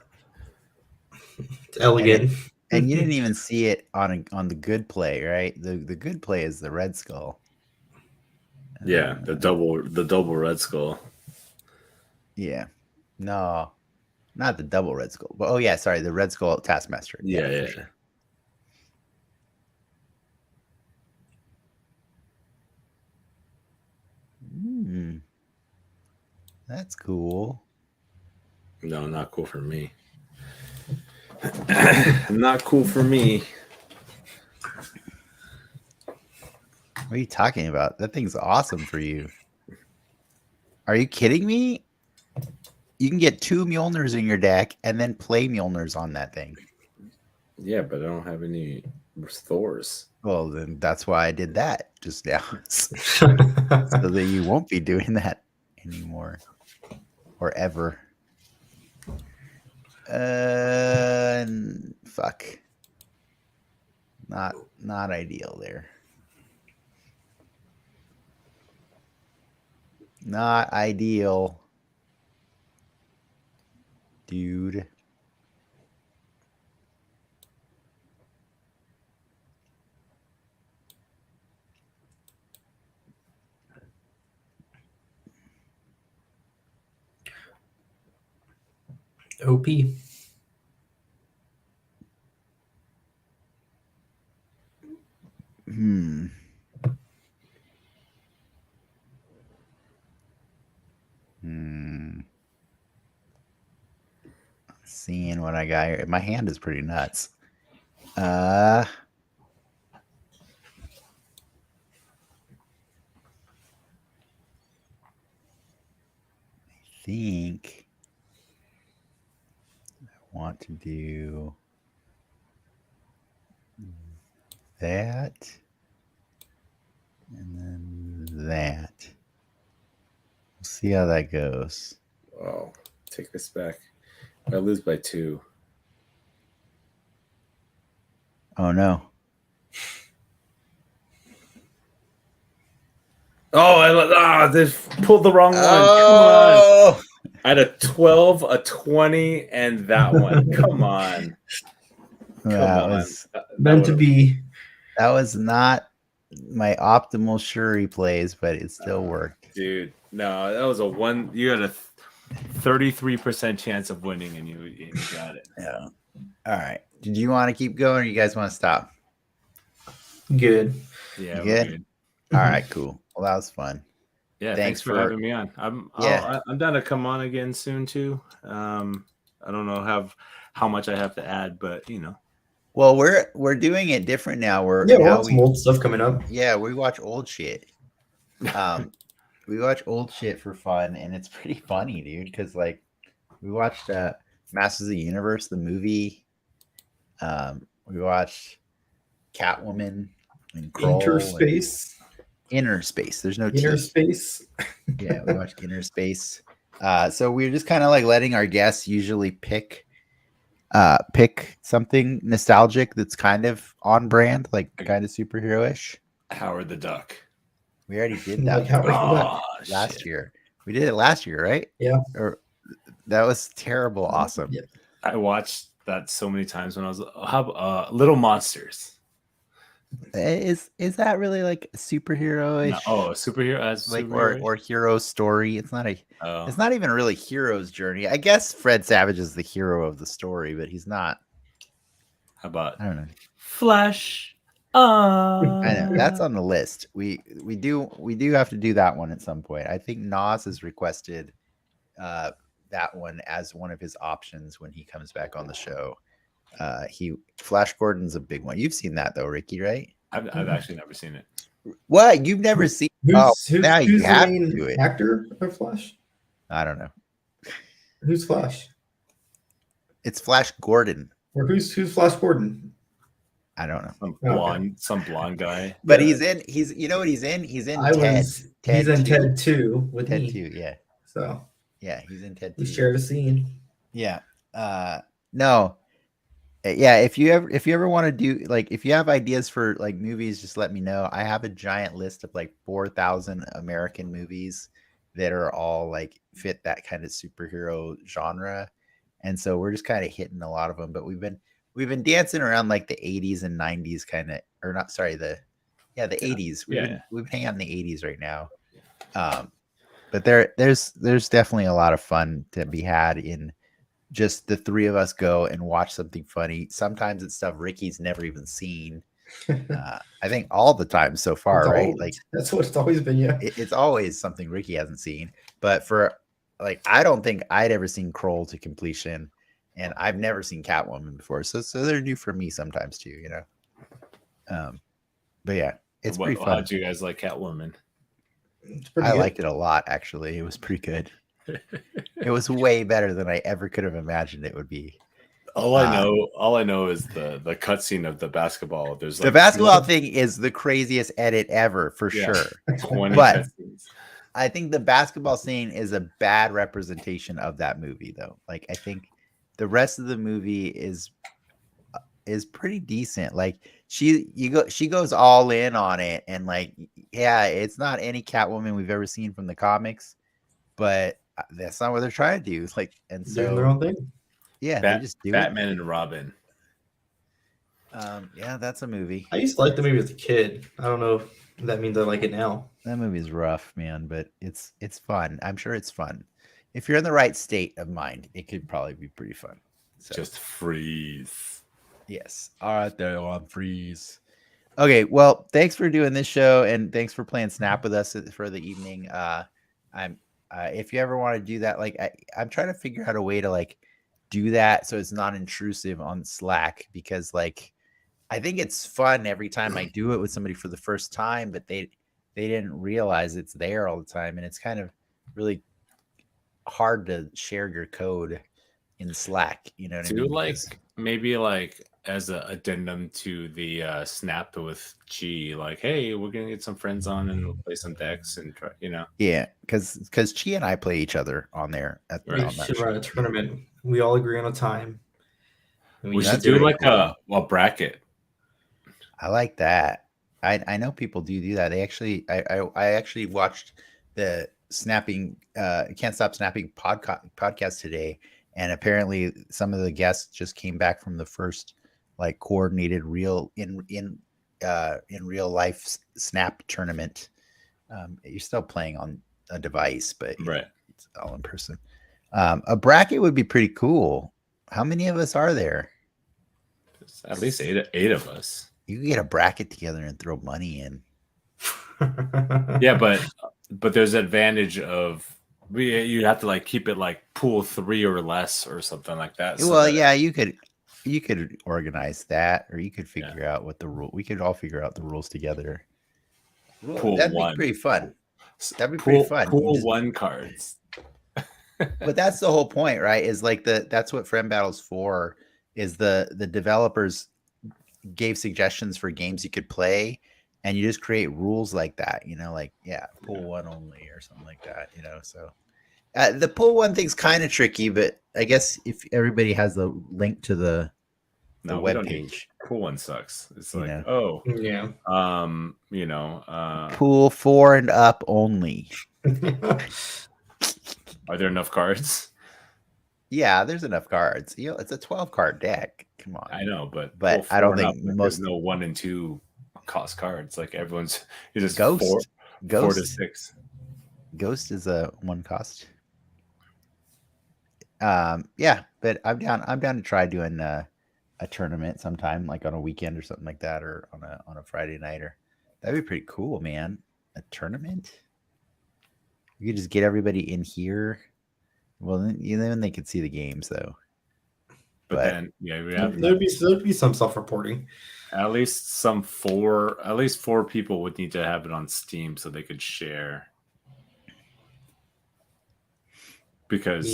elegant. And you didn't even see it on the good play, right? The good play is the Red Skull. Yeah, the double Red Skull. Yeah. No, not the double Red Skull. But yeah, sorry, the Red Skull Taskmaster. Yeah. For sure. That's cool. No, not cool for me. Not cool for me. What are you talking about? That thing's awesome for you. Are you kidding me? You can get 2 Mjolnirs in your deck and then play Mjolnirs on that thing. Yeah, but I don't have any Thors. Well, then that's why I did that just now. So that you won't be doing that anymore. Or ever. Fuck. Not ideal there. Not ideal. Dude. OP. Seeing what I got here. My hand is pretty nuts. I think I want to do that and then that. see how that goes. Oh, take this back. I lose by 2. Oh no. Oh, they pulled the wrong one. Come on. Oh, I had a 12, a 20, and that one. Come on. that was Meant to be. that was not my optimal Shuri plays, but it still worked. Dude, no, that was a one. You had a 33% chance of winning, and you got it. Yeah. All right. Did you want to keep going, or you guys want to stop? Good. Yeah, You we're good? good. All right, cool. Well, that was fun. Yeah, Thanks thanks for for- having me on. I'm down to come on again soon too. I don't know how much I have to add, but you know. Well, we're doing it different now. We'll Now have some old stuff coming up. Yeah, we watch old shit. We watch old shit for fun, and it's pretty funny, dude. Because like, we watched Masters of the Universe, the movie. We watched Catwoman and Kroll. Interspace. Inner Space. There's no Inner T. Space. Yeah, we watched Inner Space. So we're just kind of like letting our guests usually pick something nostalgic that's kind of on brand, like kind of superhero-ish. Howard the Duck. We already did that Like Howard the Duck. last year. We did it last year, right? Yeah. Or that was terrible. Awesome. Yeah. I watched that so many times when I was Little Monsters. Is that really like superhero-ish? No, a superhero as like superhero? or hero story. It's not Oh. it's not even really hero's journey. I guess Fred Savage is the hero of the story, but he's not. How about I don't know. Flash? I know that's on the list. We do have to do that one at some point. I think Nas has requested that one as one of his options when he comes back on the show. Flash Gordon's a big one. You've seen that though, Ricky, right? I've actually never seen it. What? You've never seen? Now you the have main to do it. actor of Flash? I don't know. Who's Flash? It's Flash Gordon. Or who's Flash Gordon? I don't know. Some blonde guy. But Yeah. he's you know what he's in? He's in He's in 2. Ted 2 with Ted me. 2, yeah. So Yeah, he's in Ted 2. we shared a scene. Yeah. No. Yeah, if you ever want to do like if you have ideas for like movies, just let me know. I have a giant list of like 4,000 American movies that are all like fit that kind of superhero genre. And so we're just kind of hitting a lot of them, but we've been dancing around like the 80s and 90s kind of, or not, sorry, the 80s. We've been hanging out in the 80s right now. But there's definitely a lot of fun to be had in just the three of us go and watch something funny. Sometimes it's stuff Ricky's never even seen. I think all the time so far, right? Like that's what it's always been. Yeah, it's always something Ricky hasn't seen. But for like, I don't think I'd ever seen Kroll to completion, and I've never seen Catwoman before, so they're new for me sometimes too, you know. But yeah, it's pretty fun. How'd you guys like Catwoman? I liked it a lot, actually. It was pretty good. It was way better than I ever could have imagined it would be. All I know is the cutscene of the basketball. There's like the basketball thing is the craziest edit ever for sure. 20 but cutscenes. I think the basketball scene is a bad representation of that movie, though. Like, I think the rest of the movie is pretty decent. Like, she goes all in on it, and like, yeah, it's not any Catwoman we've ever seen from the comics, but that's not what they're trying to do. Like, and so doing their own thing. Yeah, they just do Batman and Robin. Yeah, that's a movie. I used to like the movie as a kid. I don't know if that means I like it now. That movie is rough, man, but it's fun. I'm sure it's fun. If you're in the right state of mind, it could probably be pretty fun. So, just freeze. Yes. All right, there on freeze. Okay, well, thanks for doing this show, and thanks for playing Snap with us for the evening. If you ever want to do that, like I'm trying to figure out a way to like do that so it's not intrusive on Slack, because like I think it's fun every time I do it with somebody for the first time, but they didn't realize it's there all the time, and it's kind of really hard to share your code in Slack. You know what I mean? Maybe like as an addendum to the snap with G, like, hey, we're gonna get some friends on and we'll play some decks and try, Yeah, because Chi and I play each other on there We on that should show. run a tournament. We all agree on a time. And We should That's do pretty like cool. a bracket. I like that. I know people do that. They actually I actually watched the snapping Can't Stop Snapping podcast today, and apparently some of the guests just came back from the first like coordinated real in real life snap tournament. You're still playing on a device, but Right. it's all in person. A bracket would be pretty cool. How many of us are there? There's at least eight of us. You can get a bracket together and throw money in. Yeah, but there's advantage of you have to like keep it like pool 3 or less or something like that. So Well, that yeah, you could organize that, or you could figure out what the rule. We could all figure out the rules together. Pool That'd 1. be pretty fun. That'd be pretty fun. Pool 1 cards. But that's the whole point, right? Is like that's what Friend Battle's for. Is the developers gave suggestions for games you could play, and you just create rules like that. Like pool 1 only or something like that. So. The pool 1 thing's kind of tricky, but I guess if everybody has the link to the web page, pool 1 sucks. It's like, yeah. Pool 4 and up only. Are there enough cards? Yeah, there's enough cards. It's a 12 card deck. Come on. I know, but I don't think there's no 1 and 2 cost cards. Like everyone's just Ghost. 4 to 6. Ghost is a 1 cost. Yeah, but I'm down to try doing a tournament sometime, like on a weekend or something like that, or on a Friday night, or that'd be pretty cool, man. A tournament. You could just get everybody in here. Well, then they could see the games, though. But then, we have there'd be some self-reporting. At least 4 people would need to have it on Steam so they could share. Because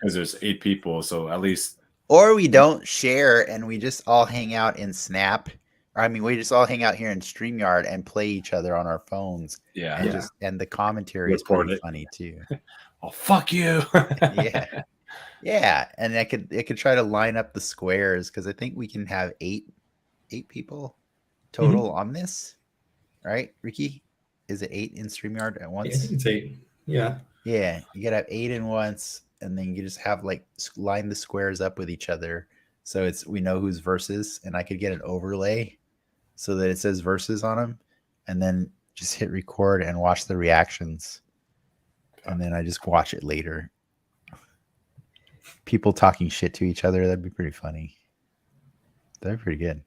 there's 8 people, so at least. Or we don't share and we just all hang out in Snap. We just all hang out here in StreamYard and play each other on our phones. Yeah. And the commentary is pretty funny too. Oh, fuck you. Yeah. And I could try to line up the squares, because I think we can have 8 people total on this. Right, Ricky? Is it 8 in StreamYard at once? Yeah, I think it's 8. Yeah. Yeah, you gotta have 8 in once, and then you just have like line the squares up with each other, so we know who's versus. And I could get an overlay so that it says versus on them, and then just hit record and watch the reactions, and then I just watch it later. People talking shit to each other, that'd be pretty funny. That'd be pretty good.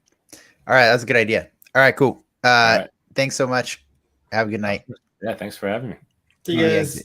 All right, that's a good idea. All right, cool. Thanks so much. Have a good night. Yeah, thanks for having me. See you guys.